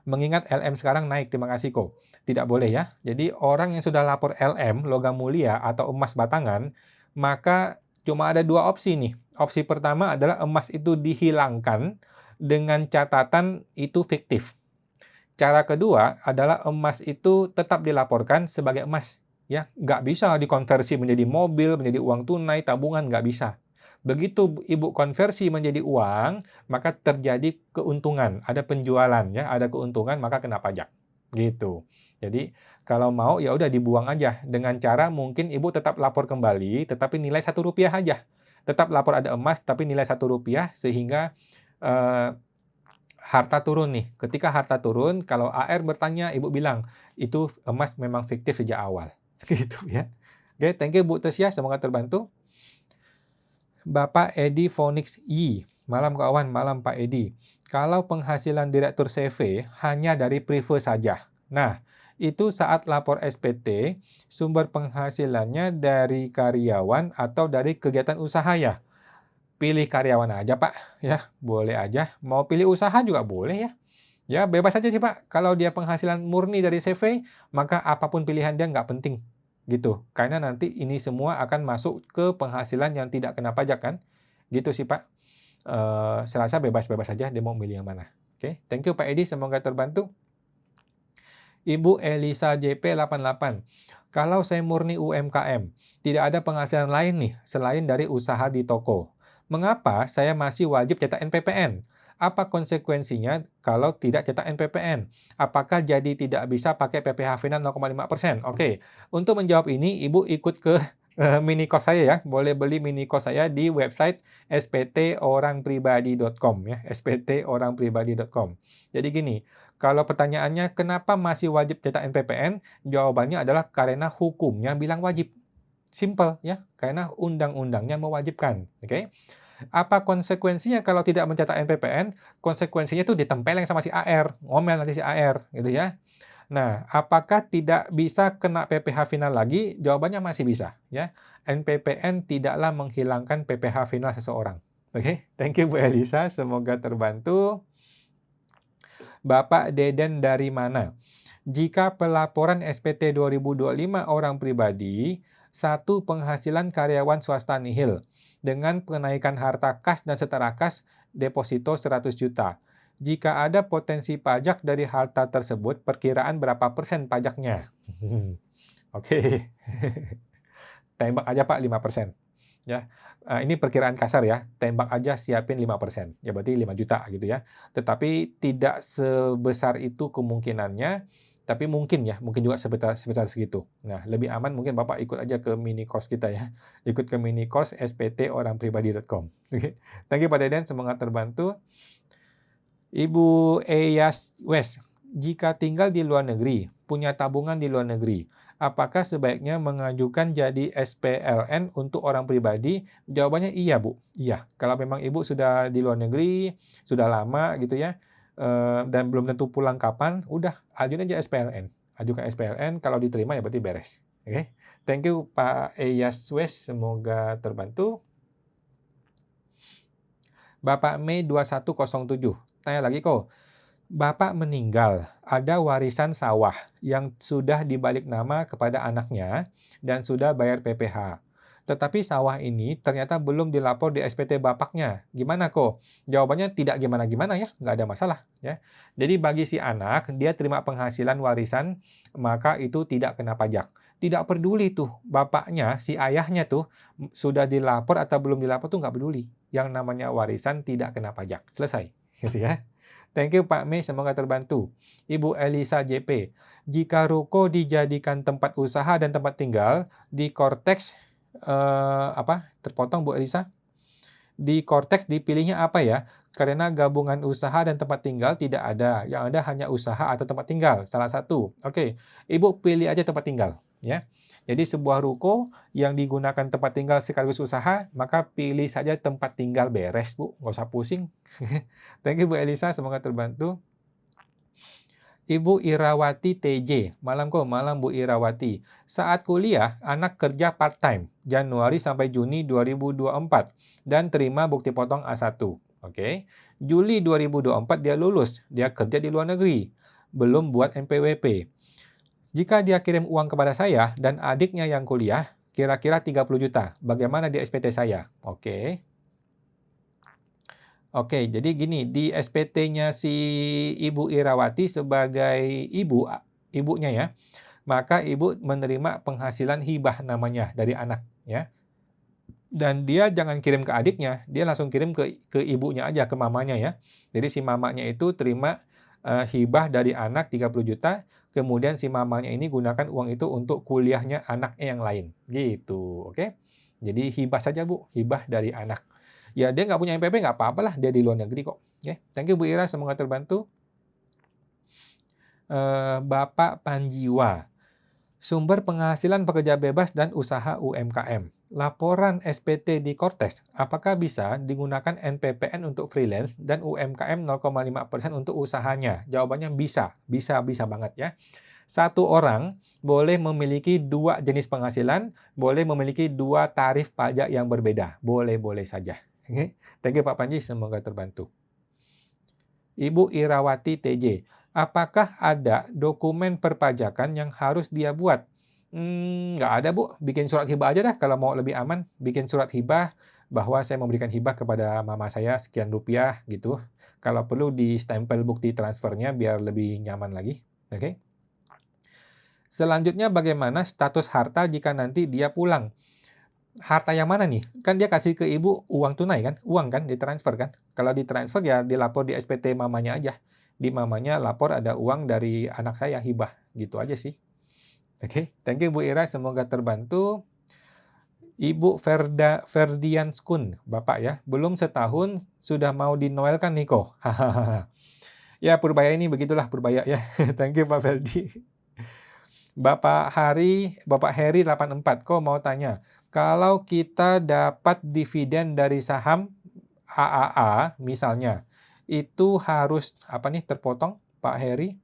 Mengingat LM sekarang naik, terima kasih kok. Tidak boleh ya. Jadi orang yang sudah lapor LM, logam mulia atau emas batangan, maka cuma ada dua opsi nih. Opsi pertama adalah emas itu dihilangkan dengan catatan itu fiktif. Cara kedua adalah emas itu tetap dilaporkan sebagai emas. Ya, nggak bisa dikonversi menjadi mobil, menjadi uang tunai, tabungan, nggak bisa. Begitu Ibu konversi menjadi uang, maka terjadi keuntungan, ada penjualan, ya, ada keuntungan, maka kena pajak. Gitu. Jadi, kalau mau ya udah dibuang aja. Dengan cara mungkin Ibu tetap lapor kembali, tetapi nilai Rp1 aja. Tetap lapor ada emas, tapi nilai Rp1, sehingga harta turun nih. Ketika harta turun, kalau AR bertanya, Ibu bilang, itu emas memang fiktif sejak awal. Gitu ya. Oke, thank you Bu Tesia, semoga terbantu. Bapak Edi Phoenix I. Malam kawan, malam Pak Edi. Kalau penghasilan Direktur CV hanya dari prive saja. Nah, itu saat lapor SPT, sumber penghasilannya dari karyawan atau dari kegiatan usaha ya? Pilih karyawan aja Pak, ya boleh aja. Mau pilih usaha juga boleh ya. Ya bebas aja sih Pak. Kalau dia penghasilan murni dari CV, maka apapun pilihan dia nggak penting. Gitu. Karena nanti ini semua akan masuk ke penghasilan yang tidak kena pajak kan. Gitu sih Pak. Saya rasa bebas-bebas aja dia mau milih yang mana. Oke, thank you Pak Edi, semoga terbantu. Ibu Elisa JP 88. Kalau saya murni UMKM, tidak ada penghasilan lain nih selain dari usaha di toko. Mengapa saya masih wajib cetak NPPN? Apa konsekuensinya kalau tidak cetak NPPN? Apakah jadi tidak bisa pakai PPh final 0,5%? Oke, untuk menjawab ini, Ibu ikut ke mini course saya ya. Boleh beli mini course saya di website sptorangpribadi.com ya, sptorangpribadi.com. Jadi gini, kalau pertanyaannya kenapa masih wajib cetak NPPN? Jawabannya adalah karena hukumnya bilang wajib. Simple ya, karena undang-undangnya mewajibkan. Oke. Apa konsekuensinya kalau tidak mencetak NPPN? Konsekuensinya itu ditempeleng sama si AR, ngomel nanti si AR, gitu ya. Nah, apakah tidak bisa kena PPh final lagi? Jawabannya masih bisa, ya. NPPN tidaklah menghilangkan PPh final seseorang. Oke, thank you Bu Elisa, semoga terbantu. Bapak Deden dari mana? Jika pelaporan SPT 2025 orang pribadi, satu penghasilan karyawan swasta nihil, dengan kenaikan harta kas dan setara kas deposito 100 juta. Jika ada potensi pajak dari harta tersebut, perkiraan berapa persen pajaknya? Oke. Tembak aja Pak 5%. Ya. Ini perkiraan kasar ya. Tembak aja siapin 5%. Ya berarti 5 juta gitu ya. Tetapi tidak sebesar itu kemungkinannya, tapi mungkin ya, mungkin juga sebesar segitu. Nah, lebih aman mungkin Bapak ikut aja ke mini course kita ya. Ikut ke mini course sptorangpribadi.com. Thank you Pak Deden, semoga terbantu. Ibu Eyas West, jika tinggal di luar negeri, punya tabungan di luar negeri, apakah sebaiknya mengajukan jadi SPLN untuk orang pribadi? Jawabannya iya, Bu. Iya. Kalau memang Ibu sudah di luar negeri, sudah lama gitu ya, dan belum tentu pulang kapan, udah ajuin aja SPLN. Ajukan SPLN, kalau diterima ya berarti beres. Oke. Thank you Pak Eyas West, semoga terbantu. Bapak Mei 2107, tanya lagi kok. Bapak meninggal, ada warisan sawah yang sudah dibalik nama kepada anaknya dan sudah bayar PPh. Tetapi sawah ini ternyata belum dilapor di SPT bapaknya. Gimana kok? Jawabannya tidak gimana-gimana ya, nggak ada masalah ya. Jadi bagi si anak, dia terima penghasilan warisan, maka itu tidak kena pajak. Tidak peduli tuh bapaknya, si ayahnya tuh sudah dilapor atau belum dilapor tuh nggak peduli. Yang namanya warisan tidak kena pajak. Selesai. Gitu ya. Thank you Pak Mei, semoga terbantu. Ibu Elisa JP, jika ruko dijadikan tempat usaha dan tempat tinggal, di Korteks, terpotong Bu Elisa? Di Korteks dipilihnya apa ya? Karena gabungan usaha dan tempat tinggal tidak ada. Yang ada hanya usaha atau tempat tinggal, salah satu. Oke, Ibu pilih aja tempat tinggal. Ya. Jadi sebuah ruko yang digunakan tempat tinggal sekaligus usaha, maka pilih saja tempat tinggal beres, Bu. Nggak usah pusing. Thank you, Bu Elisa. Semoga terbantu. Ibu Irawati TJ. Malam kok, malam Bu Irawati. Saat kuliah, anak kerja part-time, Januari sampai Juni 2024, dan terima bukti potong A1. Oke. Juli 2024 dia lulus, dia kerja di luar negeri. Belum buat NPWP. Jika dia kirim uang kepada saya dan adiknya yang kuliah, kira-kira 30 juta. Bagaimana di SPT saya? Oke. Oke, jadi gini, di SPT-nya si Ibu Irawati sebagai ibunya ya, maka ibu menerima penghasilan hibah namanya dari anak ya. Dan dia jangan kirim ke adiknya, dia langsung kirim ke ibunya aja, ke mamanya ya. Jadi si mamanya itu terima hibah dari anak 30 juta, kemudian si mamanya ini gunakan uang itu untuk kuliahnya anaknya yang lain. Gitu, oke? Jadi hibah saja Bu, hibah dari anak. Ya dia nggak punya MPP nggak apa-apa lah, dia di luar negeri kok. Oke, thank you Bu Ira, semoga terbantu. Bapak Panjiwa, sumber penghasilan pekerja bebas dan usaha UMKM. Laporan SPT di Kortes, apakah bisa digunakan NPPN untuk freelance dan UMKM 0,5% untuk usahanya? Jawabannya bisa, bisa banget ya. Satu orang boleh memiliki dua jenis penghasilan, boleh memiliki dua tarif pajak yang berbeda. Boleh-boleh saja. Oke, thank you Pak Panji, semoga terbantu. Ibu Irawati TJ, apakah ada dokumen perpajakan yang harus dia buat? Nggak ada Bu, bikin surat hibah aja dah kalau mau lebih aman. Bikin surat hibah bahwa saya memberikan hibah kepada mama saya sekian rupiah gitu. Kalau perlu di stempel bukti transfernya biar lebih nyaman lagi. Oke. Selanjutnya bagaimana status harta jika nanti dia pulang? Harta yang mana nih? Kan dia kasih ke ibu uang tunai kan? Uang kan ditransfer kan? Kalau ditransfer ya dilapor di SPT mamanya aja. Di mamanya lapor ada uang dari anak saya hibah. Gitu aja sih. Oke, thank you Bu Ira, semoga terbantu. Ibu Ferdianskun, Bapak ya. Belum setahun sudah mau dinoelkan nih kok. Ya Purbaya ini begitulah Purbaya ya. Thank you Pak Ferdi. Bapak Heri 84 kok mau tanya, kalau kita dapat dividen dari saham AAA misalnya, itu harus apa nih terpotong Pak Heri?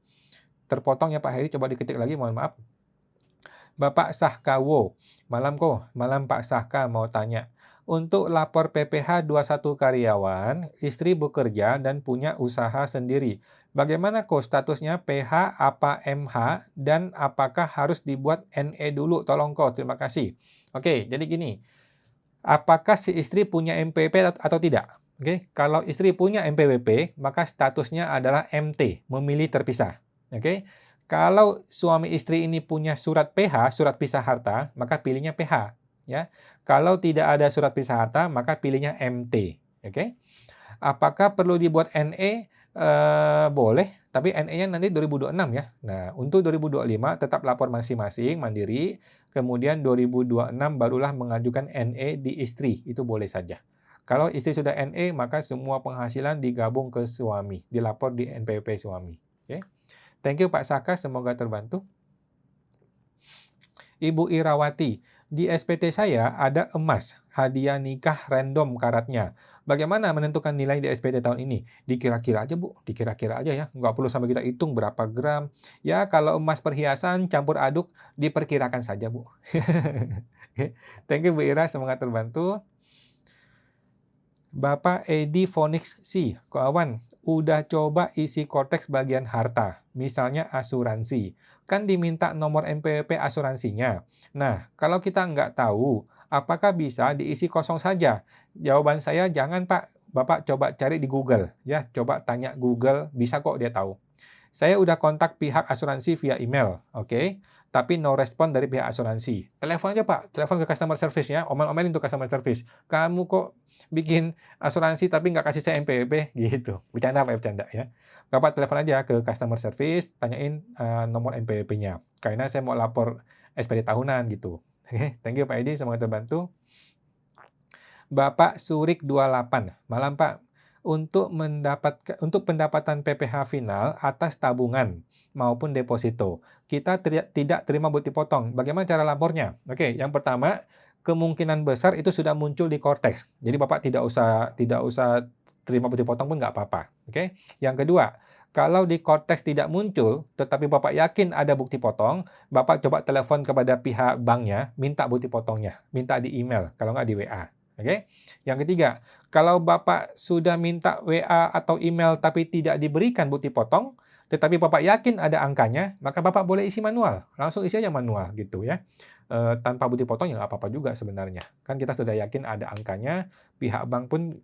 Terpotong ya Pak Heri, coba diketik lagi, mohon maaf. Bapak Sahkawo, malam Pak Sahka mau tanya. Untuk lapor PPh 21 karyawan, istri bekerja dan punya usaha sendiri. Bagaimana kok statusnya PH apa MH dan apakah harus dibuat NE dulu? Tolong kok, terima kasih. Oke, jadi gini. Apakah si istri punya MPWP atau tidak? Oke, kalau istri punya MPWP, maka statusnya adalah MT, memilih terpisah. Oke. Kalau suami istri ini punya surat PH, surat pisah harta, maka pilihnya PH. Ya. Kalau tidak ada surat pisah harta, maka pilihnya MT. Oke. Apakah perlu dibuat NE? Boleh, tapi NE-nya nanti 2026 ya. Nah, untuk 2025 tetap lapor masing-masing, mandiri. Kemudian 2026 barulah mengajukan NE di istri. Itu boleh saja. Kalau istri sudah NE, maka semua penghasilan digabung ke suami. Dilapor di NPWP suami. Oke. Thank you Pak Saka, semoga terbantu. Ibu Irawati, di SPT saya ada emas, hadiah nikah random karatnya. Bagaimana menentukan nilai di SPT tahun ini? Dikira-kira aja Bu, dikira-kira aja ya. Nggak perlu sampai kita hitung berapa gram. Ya kalau emas perhiasan campur aduk, diperkirakan saja Bu. Thank you Bu Ira, semoga terbantu. Bapak Edi Fonix C. Kawan, udah coba isi Korteks bagian harta, misalnya asuransi. Kan diminta nomor NPWP asuransinya. Nah, kalau kita nggak tahu apakah bisa diisi kosong saja? Jawaban saya, jangan Pak. Bapak coba cari di Google, ya. Coba tanya Google, bisa kok dia tahu. Saya udah kontak pihak asuransi via email, oke? Tapi no respon dari pihak asuransi. Telepon aja Pak, telepon ke customer service ya, omel-omelin tuh customer service. Kamu kok bikin asuransi tapi nggak kasih saya NPWP, gitu. Bercanda Pak, bercanda ya. Bapak telepon aja ke customer service, tanyain nomor NPWP-nya. Karena saya mau lapor SPD tahunan gitu. Oke, thank you Pak Edi, semoga terbantu. Bapak Surik 28, malam Pak. Untuk pendapatan PPh final atas tabungan maupun deposito, kita tidak terima bukti potong. Bagaimana cara lapornya? Oke, yang pertama, kemungkinan besar itu sudah muncul di Cortex. Jadi Bapak tidak usah terima bukti potong pun nggak apa-apa. Oke. Yang kedua, kalau di Cortex tidak muncul, tetapi Bapak yakin ada bukti potong, Bapak coba telepon kepada pihak banknya, minta bukti potongnya, minta di email, kalau nggak di WA. Oke. Yang ketiga, kalau Bapak sudah minta WA atau email tapi tidak diberikan bukti potong, tetapi Bapak yakin ada angkanya, maka Bapak boleh isi manual. Langsung isi aja manual gitu ya. Tanpa bukti potong ya nggak apa-apa juga sebenarnya. Kan kita sudah yakin ada angkanya, pihak bank pun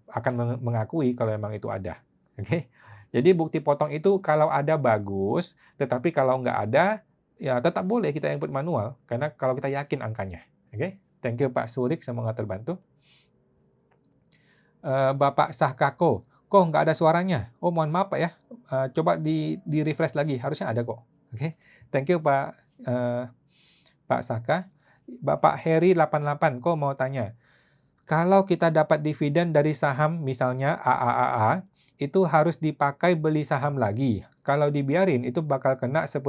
akan mengakui kalau memang itu ada. Oke. Jadi bukti potong itu kalau ada bagus, tetapi kalau nggak ada, ya tetap boleh kita input manual, karena kalau kita yakin angkanya. Oke. Thank you Pak Surik, semoga terbantu. Bapak Sahkako, kok nggak ada suaranya? Oh mohon maaf Pak ya, coba di refresh lagi, harusnya ada kok. Oke, thank you Pak Saka. Bapak Heri 88, kok mau tanya, kalau kita dapat dividen dari saham misalnya AAAA, itu harus dipakai beli saham lagi. Kalau dibiarin itu bakal kena 10%,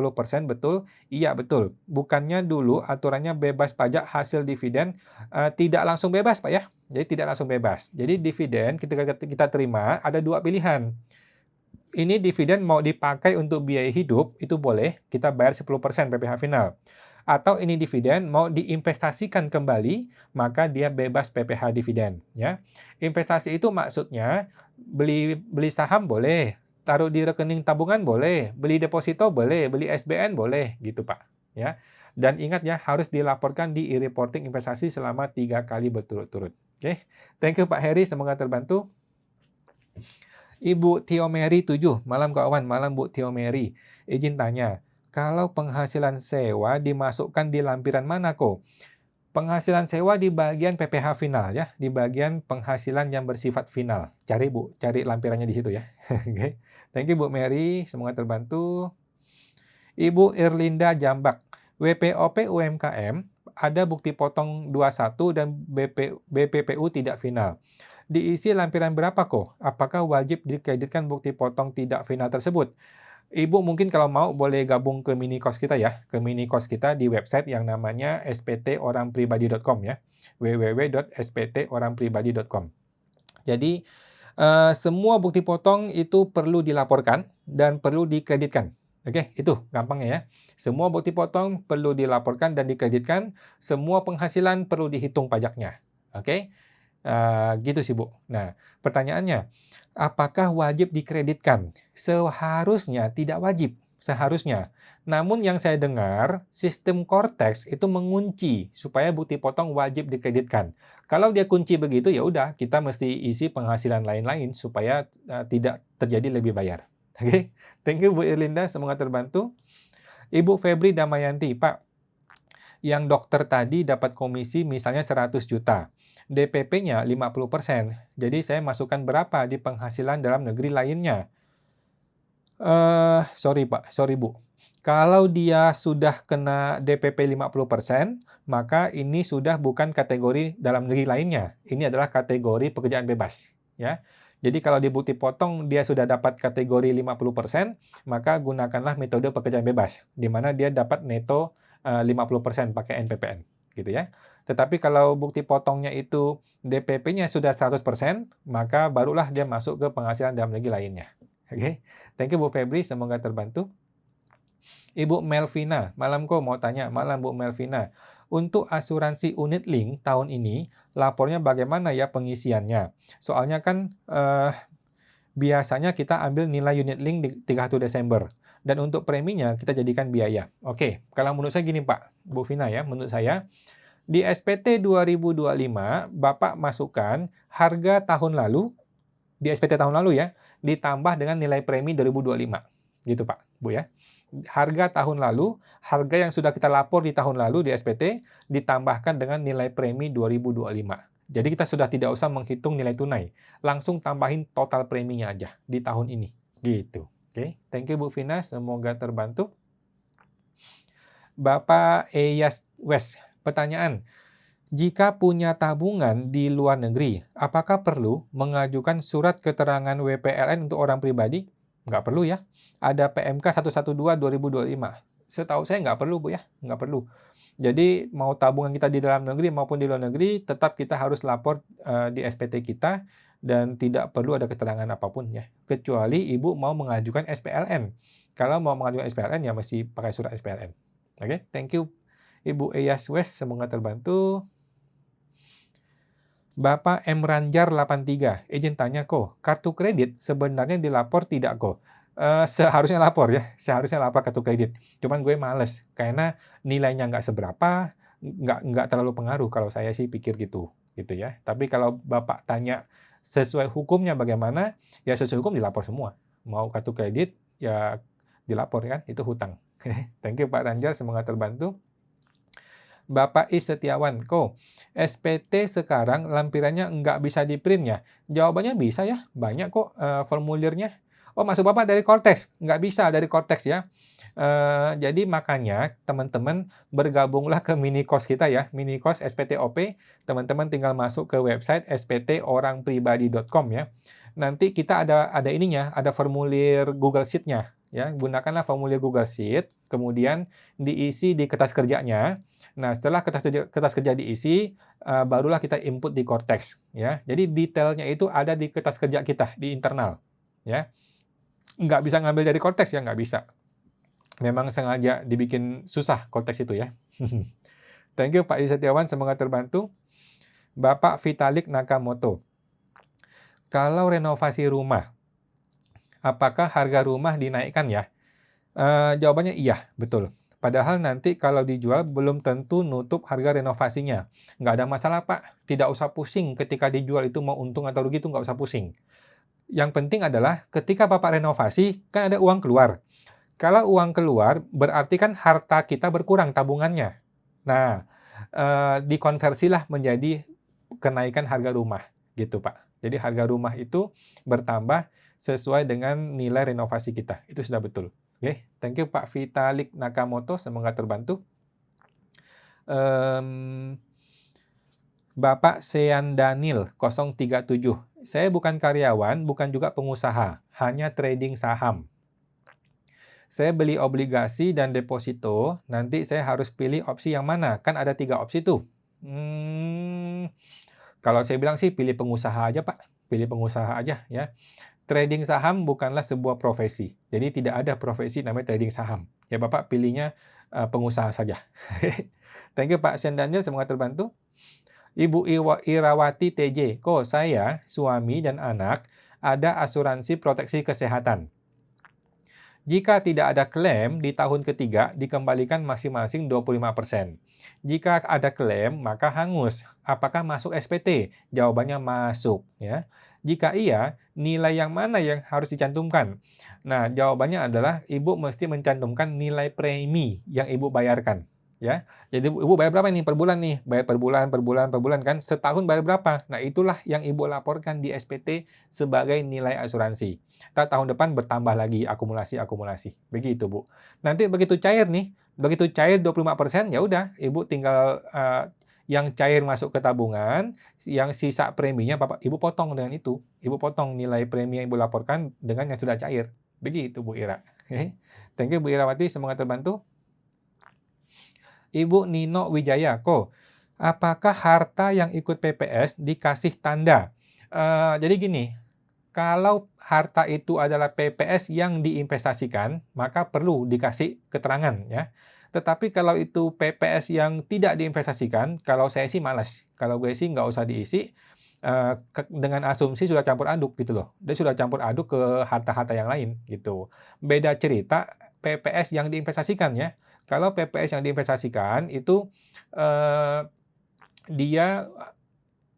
betul? Iya, betul. Bukannya dulu aturannya bebas pajak hasil dividen, tidak langsung bebas Pak ya. Jadi tidak langsung bebas. Jadi dividen kita terima ada dua pilihan. Ini dividen mau dipakai untuk biaya hidup, itu boleh, kita bayar 10% PPh final. Atau ini dividen mau diinvestasikan kembali, maka dia bebas PPh dividen. Ya. Investasi itu maksudnya beli saham boleh, taruh di rekening tabungan boleh, beli deposito boleh, beli SBN boleh, gitu Pak. Ya. Dan ingat ya, harus dilaporkan di e-reporting investasi selama 3 kali berturut-turut. Oke, thank you Pak Heri, semoga terbantu. Ibu Tiomeri 7, malam kawan, malam Bu Tiomeri. Izin tanya, kalau penghasilan sewa dimasukkan di lampiran mana kok? Penghasilan sewa di bagian PPh final ya, di bagian penghasilan yang bersifat final. Cari Bu, cari lampirannya di situ ya. Oke. Thank you Bu Mary, semoga terbantu. Ibu Irlinda Jambak, WPOP UMKM ada bukti potong 21 dan BPPU tidak final. Diisi lampiran berapa kok? Apakah wajib dikreditkan bukti potong tidak final tersebut? Ibu mungkin kalau mau boleh gabung ke mini course kita ya, ke mini course kita di website yang namanya sptorangpribadi.com ya, www.sptorangpribadi.com. Jadi semua bukti potong itu perlu dilaporkan dan perlu dikreditkan. Oke, itu gampangnya ya. Semua bukti potong perlu dilaporkan dan dikreditkan, semua penghasilan perlu dihitung pajaknya. Oke, gitu sih Bu. Nah, pertanyaannya, apakah wajib dikreditkan? Seharusnya tidak wajib, seharusnya. Namun yang saya dengar, sistem Cortex itu mengunci supaya bukti potong wajib dikreditkan. Kalau dia kunci begitu, ya udah kita mesti isi penghasilan lain-lain supaya tidak terjadi lebih bayar. Oke, thank you Bu Irlinda, semoga terbantu. Ibu Febri Damayanti, Pak, yang dokter tadi dapat komisi misalnya 100 juta. DPP-nya 50%. Jadi saya masukkan berapa di penghasilan dalam negeri lainnya? Sorry Pak, sorry Bu. Kalau dia sudah kena DPP 50%, maka ini sudah bukan kategori dalam negeri lainnya. Ini adalah kategori pekerjaan bebas, ya. Jadi kalau di bukti potong dia sudah dapat kategori 50%, maka gunakanlah metode pekerjaan bebas, di mana dia dapat neto 50% pakai NPPN, gitu ya. Tetapi kalau bukti potongnya itu DPP-nya sudah 100%, maka barulah dia masuk ke penghasilan dalam negeri lainnya. Oke, thank you Bu Febri, semoga terbantu. Ibu Melvina, malam kok mau tanya, malam Bu Melvina. Untuk asuransi unit link tahun ini, lapornya bagaimana ya pengisiannya? Soalnya kan biasanya kita ambil nilai unit link di 31 Desember. Dan untuk preminya kita jadikan biaya. Oke, kalau menurut saya gini Pak, Bu Vina ya, menurut saya, Di SPT 2025, Bapak masukkan harga tahun lalu, di SPT tahun lalu ya, ditambah dengan nilai premi 2025. Gitu Pak, Bu ya. Harga tahun lalu, harga yang sudah kita lapor di tahun lalu di SPT, ditambahkan dengan nilai premi 2025. Jadi kita sudah tidak usah menghitung nilai tunai, langsung tambahin total preminya aja di tahun ini. Gitu. Oke, thank you Bu Vina, semoga terbantu. Bapak Eyas West, pertanyaan. Jika punya tabungan di luar negeri, apakah perlu mengajukan surat keterangan WPLN untuk orang pribadi? Nggak perlu ya. Ada PMK 112 2025. Setahu saya nggak perlu Bu ya, nggak perlu. Jadi mau tabungan kita di dalam negeri maupun di luar negeri, tetap kita harus lapor di SPT kita dan tidak perlu ada keterangan apapun ya. Kecuali Ibu mau mengajukan SPLN. Kalau mau mengajukan SPLN ya mesti pakai surat SPLN. Oke, thank you Ibu Eyas West, semoga terbantu. Bapak M. Ranjar 83, izin tanya kok, kartu kredit sebenarnya dilapor tidak kok? Seharusnya lapor ya, seharusnya lapor kartu kredit. Cuman gue males, karena nilainya nggak seberapa, nggak terlalu pengaruh kalau saya sih pikir gitu ya. Tapi kalau Bapak tanya sesuai hukumnya bagaimana, ya sesuai hukum dilapor semua. Mau kartu kredit, ya dilapor kan, itu hutang. Thank you Pak Ranjar, semoga terbantu. Bapak I Setiawan, kok SPT sekarang lampirannya nggak bisa di-print ya? Jawabannya bisa ya, banyak kok formulirnya. Oh, maksud Bapak dari Cortex? Nggak bisa dari Cortex ya. Jadi makanya teman-teman bergabunglah ke mini course kita ya, mini course SPTOP. Teman-teman tinggal masuk ke website sptorangpribadi.com ya. Nanti kita ada ininya, ada formulir Google Sheet-nya. Ya, gunakanlah formulir Google Sheet, kemudian diisi di kertas kerjanya. Nah, setelah kertas kerja diisi, barulah kita input di Cortex. Ya, jadi detailnya itu ada di kertas kerja kita di internal. Ya, nggak bisa ngambil dari Cortex ya, nggak bisa. Memang sengaja dibikin susah Cortex itu ya. Thank you Pak Setiawan, semoga terbantu. Bapak Vitalik Nakamoto, kalau renovasi rumah, apakah harga rumah dinaikkan ya? Jawabannya iya, betul. Padahal nanti kalau dijual belum tentu nutup harga renovasinya. Nggak ada masalah Pak, tidak usah pusing ketika dijual itu mau untung atau rugi itu nggak usah pusing. Yang penting adalah ketika Bapak renovasi, kan ada uang keluar. Kalau uang keluar, berarti kan harta kita berkurang tabungannya. Nah, dikonversilah menjadi kenaikan harga rumah, gitu Pak. Jadi harga rumah itu bertambah sesuai dengan nilai renovasi kita. Itu sudah betul. Oke, thank you Pak Vitalik Nakamoto, semoga terbantu. Bapak Sean Daniel 037, saya bukan karyawan, bukan juga pengusaha, hanya trading saham. Saya beli obligasi dan deposito, nanti saya harus pilih opsi yang mana? Kan ada 3 opsi tuh. Kalau saya bilang sih pilih pengusaha aja Pak, pilih pengusaha aja ya. Trading saham bukanlah sebuah profesi, jadi tidak ada profesi namanya trading saham. Ya Bapak pilihnya pengusaha saja. Thank you Pak Sean Daniel, semoga terbantu. Ibu Irawati TJ, kok saya, suami dan anak ada asuransi proteksi kesehatan. Jika tidak ada klaim di tahun ketiga, dikembalikan masing-masing 25%. Jika ada klaim, maka hangus. Apakah masuk SPT? Jawabannya masuk. Ya. Jika iya, nilai yang mana yang harus dicantumkan? Nah, jawabannya adalah Ibu mesti mencantumkan nilai premi yang Ibu bayarkan. Ya, jadi Ibu bayar berapa nih per bulan nih? Bayar per bulan kan? Setahun bayar berapa? Nah, itulah yang Ibu laporkan di SPT sebagai nilai asuransi. Tahun depan bertambah lagi akumulasi. Begitu, Bu. Nanti begitu cair 25%, ya udah, Ibu tinggal yang cair masuk ke tabungan, yang sisa preminya Ibu potong dengan itu. Ibu potong nilai premi yang Ibu laporkan dengan yang sudah cair. Begitu, Bu Ira. Oke. Thank you Bu Irawati, semoga terbantu. Ibu Nino Wijaya, kok apakah harta yang ikut PPS dikasih tanda? Jadi gini, kalau harta itu adalah PPS yang diinvestasikan, maka perlu dikasih keterangan ya. Tetapi kalau itu PPS yang tidak diinvestasikan, kalau saya sih malas. Kalau gue sih nggak usah diisi, dengan asumsi sudah campur aduk gitu loh. Dia sudah campur aduk ke harta-harta yang lain gitu. Beda cerita PPS yang diinvestasikan ya. Kalau PPS yang diinvestasikan itu dia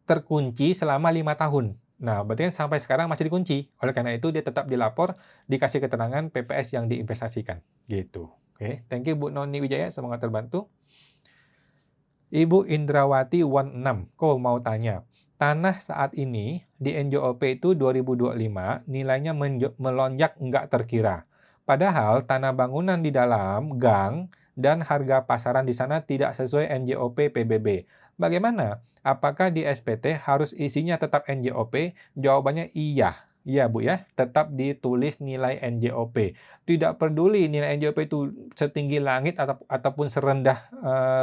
terkunci selama 5 tahun. Nah, berarti kan sampai sekarang masih dikunci. Oleh karena itu dia tetap dilapor, dikasih keterangan PPS yang diinvestasikan, gitu. Oke, thank you Bu Noni Wijaya, semoga terbantu. Ibu Indrawati 16, kok mau tanya, tanah saat ini di NJOP itu 2025 nilainya melonjak nggak terkira. Padahal tanah bangunan di dalam gang dan harga pasaran di sana tidak sesuai NJOP PBB. Bagaimana? Apakah di SPT harus isinya tetap NJOP? Jawabannya iya. Iya Bu ya, tetap ditulis nilai NJOP. Tidak peduli nilai NJOP itu setinggi langit ataupun serendah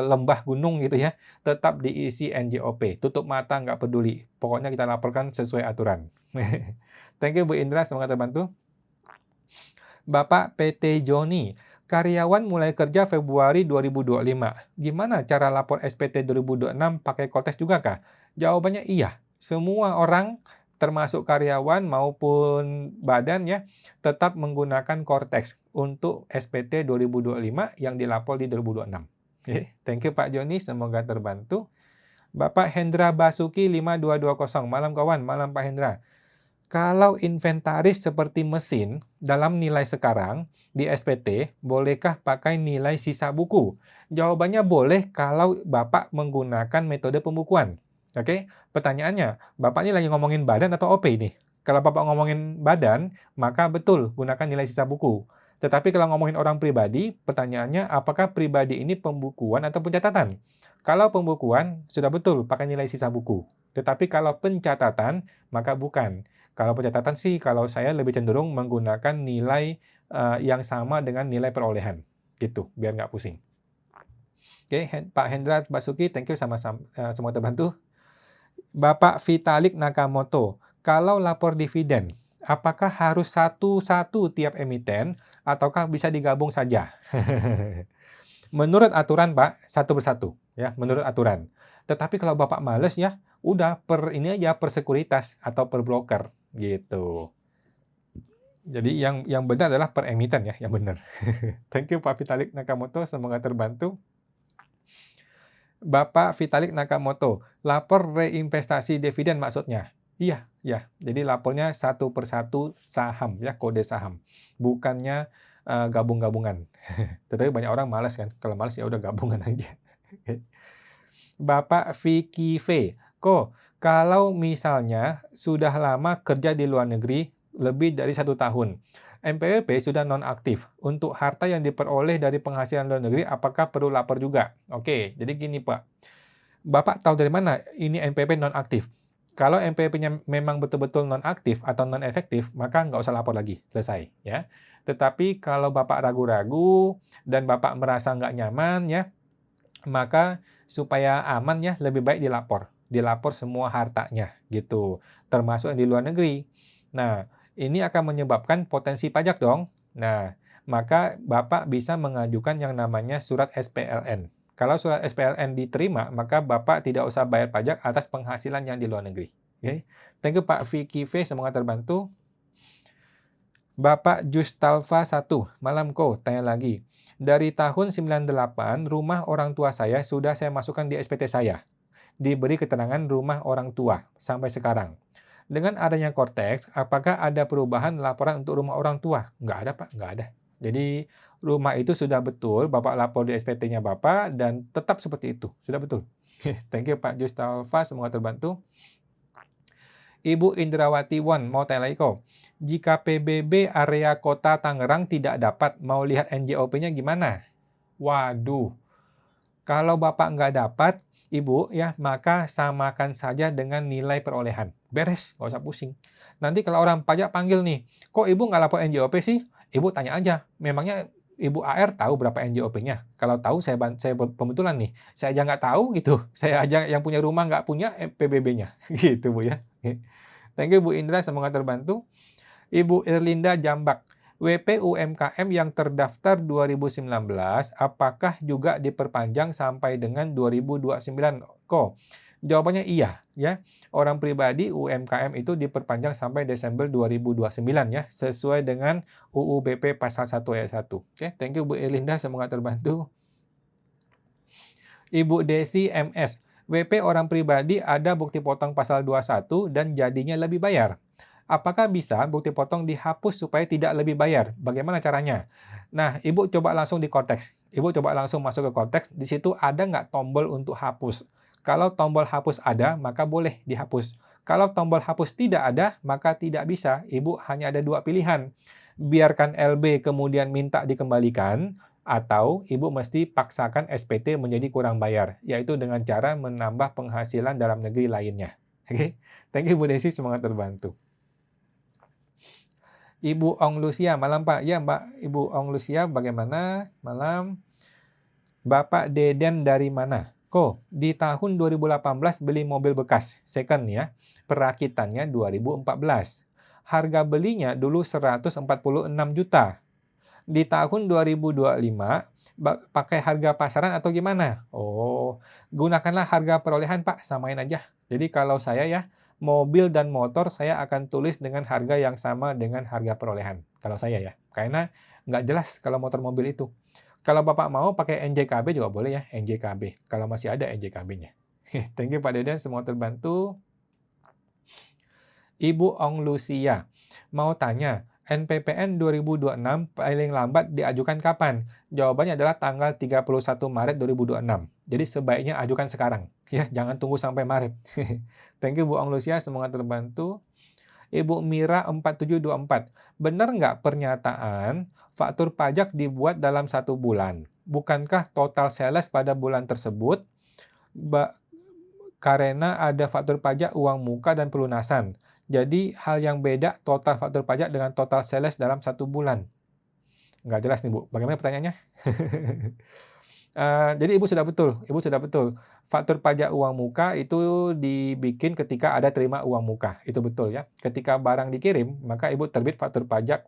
lembah gunung gitu ya, tetap diisi NJOP. Tutup mata nggak peduli. Pokoknya kita laporkan sesuai aturan. Thank you Bu Indra, semoga terbantu. Bapak PT Joni, karyawan mulai kerja Februari 2025. Gimana cara lapor SPT 2026 pakai Kotes juga kah? Jawabannya iya. Semua orang termasuk karyawan maupun badan ya, tetap menggunakan Cortex untuk SPT 2025 yang dilapor di 2026. Oke, thank you Pak Joni, semoga terbantu. Bapak Hendra Basuki 5220, malam kawan, malam Pak Hendra. Kalau inventaris seperti mesin dalam nilai sekarang di SPT, bolehkah pakai nilai sisa buku? Jawabannya boleh kalau Bapak menggunakan metode pembukuan. Oke, pertanyaannya, Bapak ini lagi ngomongin badan atau OP ini? Kalau Bapak ngomongin badan, maka betul gunakan nilai sisa buku. Tetapi kalau ngomongin orang pribadi, pertanyaannya apakah pribadi ini pembukuan atau pencatatan? Kalau pembukuan, sudah betul pakai nilai sisa buku. Tetapi kalau pencatatan, maka bukan. Kalau pencatatan sih, kalau saya lebih cenderung menggunakan nilai yang sama dengan nilai perolehan. Gitu, biar nggak pusing. Oke, Pak Hendra Basuki, thank you sama-sama, semua terbantu. Bapak Vitalik Nakamoto, kalau lapor dividen, apakah harus satu-satu tiap emiten, ataukah bisa digabung saja? Menurut aturan Pak, satu persatu, ya, menurut aturan. Tetapi kalau Bapak males ya, udah per ini aja, per sekuritas atau per broker, gitu. Jadi yang benar adalah per emiten ya, yang benar. Thank you Pak Vitalik Nakamoto, semoga terbantu. Bapak Vitalik Nakamoto, lapor reinvestasi dividen maksudnya? Iya, ya. Jadi lapornya satu persatu saham ya, kode saham. Bukannya gabung-gabungan. Tetapi banyak orang malas kan. Kalau malas ya udah gabungan aja. Bapak Vicky V, kok kalau misalnya sudah lama kerja di luar negeri lebih dari 1 tahun, NPWP sudah nonaktif. Untuk harta yang diperoleh dari penghasilan luar negeri, apakah perlu lapor juga? Oke, jadi gini Pak. Bapak tahu dari mana ini NPWP nonaktif? Kalau NPWP-nya memang betul-betul nonaktif atau non-efektif, maka nggak usah lapor lagi, selesai ya. Tetapi kalau Bapak ragu-ragu dan Bapak merasa nggak nyaman ya, maka supaya aman ya, lebih baik dilapor. Dilapor semua hartanya gitu, termasuk yang di luar negeri. Nah, ini akan menyebabkan potensi pajak dong. Nah, maka Bapak bisa mengajukan yang namanya surat SPLN. Kalau surat SPLN diterima, maka Bapak tidak usah bayar pajak atas penghasilan yang di luar negeri. Oke. Thank you Pak Vicky V, semoga terbantu. Bapak Justalva 1, malam kok, tanya lagi. Dari tahun 98, rumah orang tua saya sudah saya masukkan di SPT saya. Diberi keterangan rumah orang tua sampai sekarang. Dengan adanya Cortex, apakah ada perubahan laporan untuk rumah orang tua? Nggak ada Pak, nggak ada. Jadi rumah itu sudah betul, Bapak lapor di SPT-nya Bapak, dan tetap seperti itu. Sudah betul. Thank you Pak Justalva, semoga terbantu. Ibu Indrawati Won, mau tanya lagi kok. Jika PBB area kota Tangerang tidak dapat, mau lihat NJOP-nya gimana? Waduh, kalau Bapak nggak dapat, Ibu, ya, maka samakan saja dengan nilai perolehan. Beres, nggak usah pusing. Nanti kalau orang pajak panggil nih, kok Ibu nggak lapor NJOP sih? Ibu tanya aja, memangnya Ibu AR tahu berapa NJOP-nya? Kalau tahu, saya pembetulan nih. Saya aja nggak tahu gitu. Saya aja yang punya rumah nggak punya PBB-nya. Gitu, Bu ya. Thank you Bu Indra, semoga terbantu. Ibu Irlinda Jambak, WP UMKM yang terdaftar 2019, apakah juga diperpanjang sampai dengan 2029? Kok? Jawabannya iya, ya. Orang pribadi UMKM itu diperpanjang sampai Desember 2029 ya, sesuai dengan UU BP pasal 1 ayat 1. Oke, thank you Bu Irlinda, semoga terbantu. Ibu Desi MS, WP orang pribadi ada bukti potong pasal 21 dan jadinya lebih bayar. Apakah bisa bukti potong dihapus supaya tidak lebih bayar? Bagaimana caranya? Nah, Ibu coba langsung di konteks. Ibu coba langsung masuk ke konteks, di situ ada nggak tombol untuk hapus? Kalau tombol hapus ada, maka boleh dihapus. Kalau tombol hapus tidak ada, maka tidak bisa. Ibu hanya ada dua pilihan. Biarkan LB kemudian minta dikembalikan, atau Ibu mesti paksakan SPT menjadi kurang bayar, yaitu dengan cara menambah penghasilan dalam negeri lainnya. Oke, thank you Bu Desi, semangat terbantu. Ibu Ong Lucia, malam Pak. Ya Mbak, Ibu Ong Lucia, bagaimana? Malam. Bapak Deden dari mana? Di tahun 2018 beli mobil bekas, second ya. Perakitannya 2014. Harga belinya dulu 146 juta. Di tahun 2025, pakai harga pasaran atau gimana? Gunakanlah harga perolehan Pak, samain aja. Jadi kalau saya ya, mobil dan motor saya akan tulis dengan harga yang sama dengan harga perolehan. Kalau saya ya, karena nggak jelas kalau motor mobil itu. Kalau Bapak mau pakai NJKB juga boleh ya, NJKB. Kalau masih ada NJKB-nya. Thank you Pak Deden, semua terbantu. Ibu Ong Lucia, mau tanya, NPPN 2026 paling lambat diajukan kapan? Jawabannya adalah tanggal 31 Maret 2026. Jadi sebaiknya ajukan sekarang. Ya, jangan tunggu sampai Maret. Thank you Bu Ong Lucia, semoga terbantu. Ibu Mira 4724, benar nggak pernyataan faktur pajak dibuat dalam 1 bulan? Bukankah total sales pada bulan tersebut karena ada faktur pajak uang muka dan pelunasan. Jadi hal yang beda total faktur pajak dengan total sales dalam 1 bulan. Nggak jelas nih Bu, bagaimana pertanyaannya? Jadi Ibu sudah betul. Faktur pajak uang muka itu dibikin ketika ada terima uang muka, itu betul ya. Ketika barang dikirim, maka Ibu terbit faktur pajak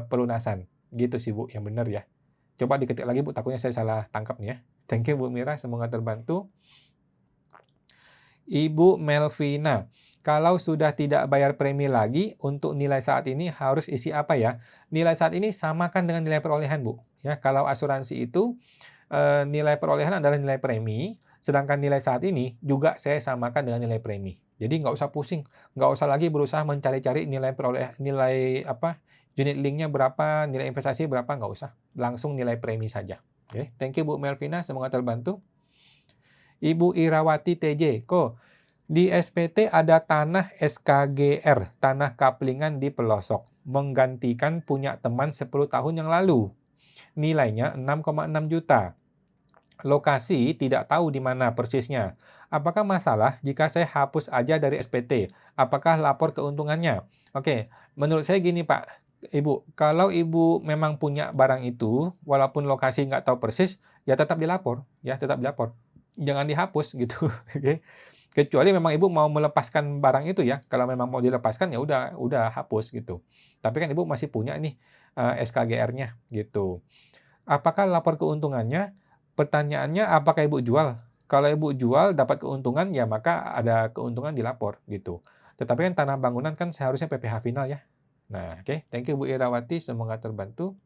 pelunasan. Gitu sih Bu, yang benar ya. Coba diketik lagi Bu, takutnya saya salah tangkap nih ya. Thank you Bu Mira, semoga terbantu. Ibu Melvina, kalau sudah tidak bayar premi lagi, untuk nilai saat ini harus isi apa ya? Nilai saat ini samakan dengan nilai perolehan Bu. Ya, kalau asuransi itu nilai perolehan adalah nilai premi, sedangkan nilai saat ini juga saya samakan dengan nilai premi. Jadi nggak usah pusing, nggak usah lagi berusaha mencari-cari nilai unit linknya berapa, nilai investasi berapa, nggak usah. Langsung nilai premi saja. Oke, thank you Bu Melvina, semoga terbantu. Ibu Irawati TJ, di SPT ada tanah SKGR, tanah kaplingan di pelosok, menggantikan punya teman 10 tahun yang lalu. Nilainya 6,6 juta. Lokasi tidak tahu di mana persisnya. Apakah masalah jika saya hapus aja dari SPT? Apakah lapor keuntungannya? Oke, menurut saya gini Pak, Ibu, kalau Ibu memang punya barang itu, walaupun lokasi nggak tahu persis, ya tetap dilapor, jangan dihapus gitu. Oke. Kecuali memang Ibu mau melepaskan barang itu ya. Kalau memang mau dilepaskan ya udah hapus gitu. Tapi kan Ibu masih punya nih SKGR-nya gitu. Apakah lapor keuntungannya? Pertanyaannya apakah Ibu jual? Kalau Ibu jual dapat keuntungan ya maka ada keuntungan dilapor gitu. Tetapi kan tanah bangunan kan seharusnya PPh final ya. Nah, oke. Thank you Bu Irawati, semoga terbantu.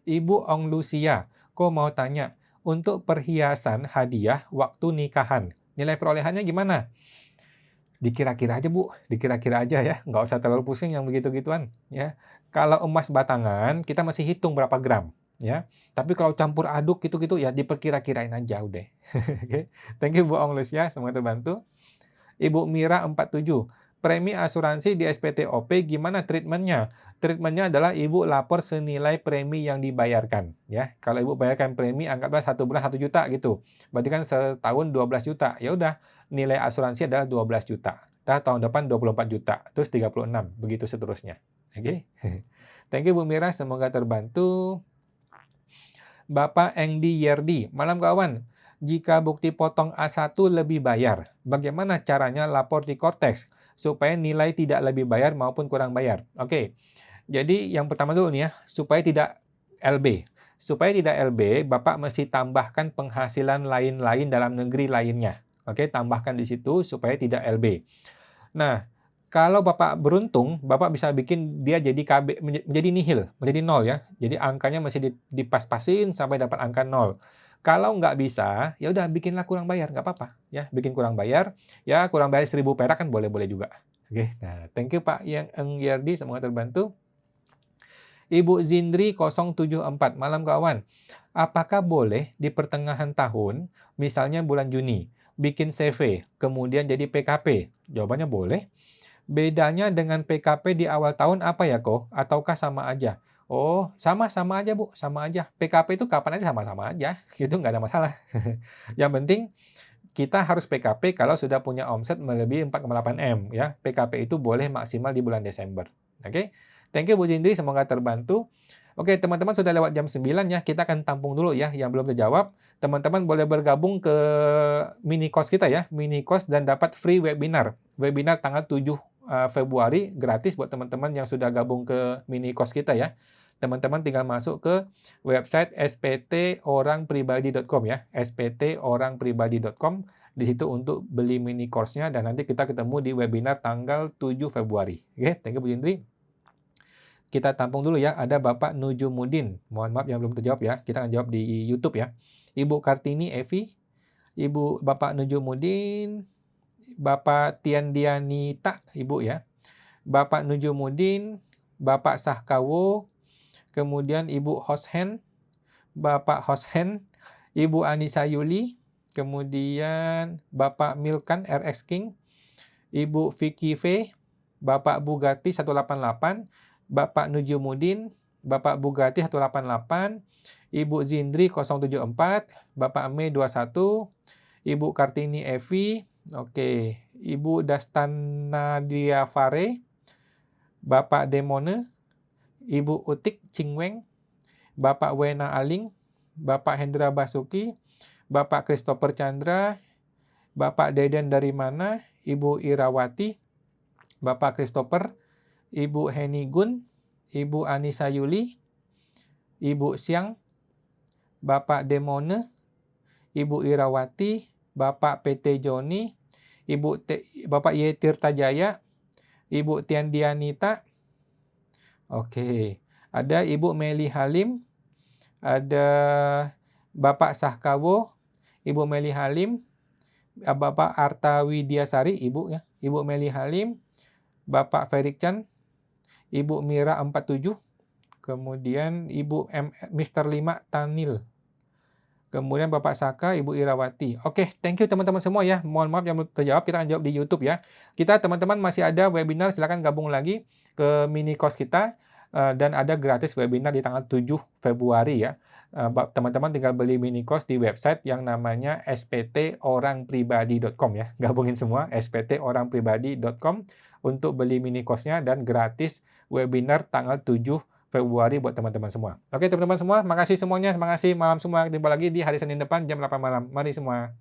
Ibu Ong Lucia, mau tanya, untuk perhiasan hadiah waktu nikahan, nilai perolehannya gimana? Dikira-kira aja Bu, dikira-kira aja ya, nggak usah terlalu pusing yang begitu-gituan ya. Kalau emas batangan, kita masih hitung berapa gram ya. Tapi kalau campur aduk gitu-gitu ya diperkira-kirain aja udah. Oke. Thank you Bu Ong Lucia, semoga terbantu. Ibu Mira 47, premi asuransi di SPTOP gimana treatmentnya? Treatmentnya adalah Ibu lapor senilai premi yang dibayarkan ya. Kalau Ibu bayarkan premi anggaplah 1 bulan 1 juta gitu. Berarti kan setahun 12 juta. Ya udah, nilai asuransi adalah 12 juta. Tahun depan 24 juta, terus 36, begitu seterusnya. Oke. Thank you Bu Mira, semoga terbantu. Bapak Engdi Yerdi, malam kawan. Jika bukti potong A1 lebih bayar, bagaimana caranya lapor di Kortex supaya nilai tidak lebih bayar maupun kurang bayar? Oke, jadi yang pertama dulu nih ya, supaya tidak LB. Supaya tidak LB, Bapak mesti tambahkan penghasilan lain-lain dalam negeri lainnya. Oke, tambahkan di situ supaya tidak LB. Nah, kalau Bapak beruntung, Bapak bisa bikin dia jadi KB, menjadi nihil, menjadi 0 ya. Jadi angkanya masih dipas-pasin sampai dapat angka 0. Kalau nggak bisa, ya udah bikinlah kurang bayar, nggak apa-apa ya, bikin kurang bayar. Ya kurang bayar 1.000 perak kan boleh-boleh juga. Oke, nah thank you Pak yang Yerdi, semoga terbantu. Ibu Zindri 074, malam kawan. Apakah boleh di pertengahan tahun, misalnya bulan Juni, bikin CV, kemudian jadi PKP? Jawabannya boleh. Bedanya dengan PKP di awal tahun apa ya kok? Ataukah sama aja? Oh, sama aja Bu, sama aja. PKP itu kapan aja sama-sama aja, gitu nggak ada masalah. Yang penting kita harus PKP kalau sudah punya omset melebihi 4,8 M ya. PKP itu boleh maksimal di bulan Desember. Oke. Thank you Bu Zindri, semoga terbantu. Oke, teman-teman sudah lewat jam 9 ya. Kita akan tampung dulu ya yang belum terjawab. Teman-teman boleh bergabung ke mini course kita ya, mini course dan dapat free webinar. Webinar tanggal 7 Februari gratis buat teman-teman yang sudah gabung ke mini course kita ya. Teman-teman tinggal masuk ke website sptorangpribadi.com ya, sptorangpribadi.com. Di situ untuk beli mini course-nya dan nanti kita ketemu di webinar tanggal 7 Februari. Oke, thank you Bu Jindri. Kita tampung dulu ya, ada Bapak Nujumuddin. Mohon maaf yang belum terjawab ya, kita akan jawab di YouTube ya. Ibu Kartini Evi, Bapak Nujumuddin, Bapak Tiandianita, Ibu ya. Bapak Nujumuddin, Bapak Sahkawo, kemudian Ibu Hoshen, Bapak Hoshen, Ibu Anissa Yuli, kemudian Bapak Milkan RX King, Ibu Vicky V, Bapak Bugatti 188, Bapak Nujumuddin, Bapak Bugatti 188, Ibu Zindri 074, Bapak Mei 21, Ibu Kartini Evi, oke, Ibu Dastana Diafare, Bapak Demone, Ibu Utik Cingweng, Bapak Wena Aling, Bapak Hendra Basuki, Bapak Christopher Chandra, Bapak Deden dari mana, Ibu Irawati, Bapak Christopher, Ibu Heni Gun, Ibu Anissa Yuli, Ibu Siang, Bapak Demone, Ibu Irawati, Bapak PT Joni, Bapak Yetir Tajaya, Ibu Tiandianita, oke, ada Ibu Meli Halim, ada Bapak Sahkawo, Ibu Meli Halim, Bapak Arta Widiasari, Ibu ya, Ibu Meli Halim, Bapak Ferik Chan, Ibu Mira 47, kemudian Ibu Mr. 5 Tanil, kemudian Bapak Saka, Ibu Irawati. Oke, thank you teman-teman semua ya. Mohon maaf yang belum terjawab, kita akan jawab di YouTube ya. Kita teman-teman masih ada webinar, silakan gabung lagi ke mini course kita dan ada gratis webinar di tanggal 7 Februari ya. Teman-teman tinggal beli mini course di website yang namanya sptorangpribadi.com ya. Gabungin semua sptorangpribadi.com untuk beli mini course-nya dan gratis webinar tanggal 7 Februari buat teman-teman semua. Oke teman-teman semua, makasih semuanya, makasih malam semua. Jumpa lagi di hari Senin depan jam 8 malam. Mari semua.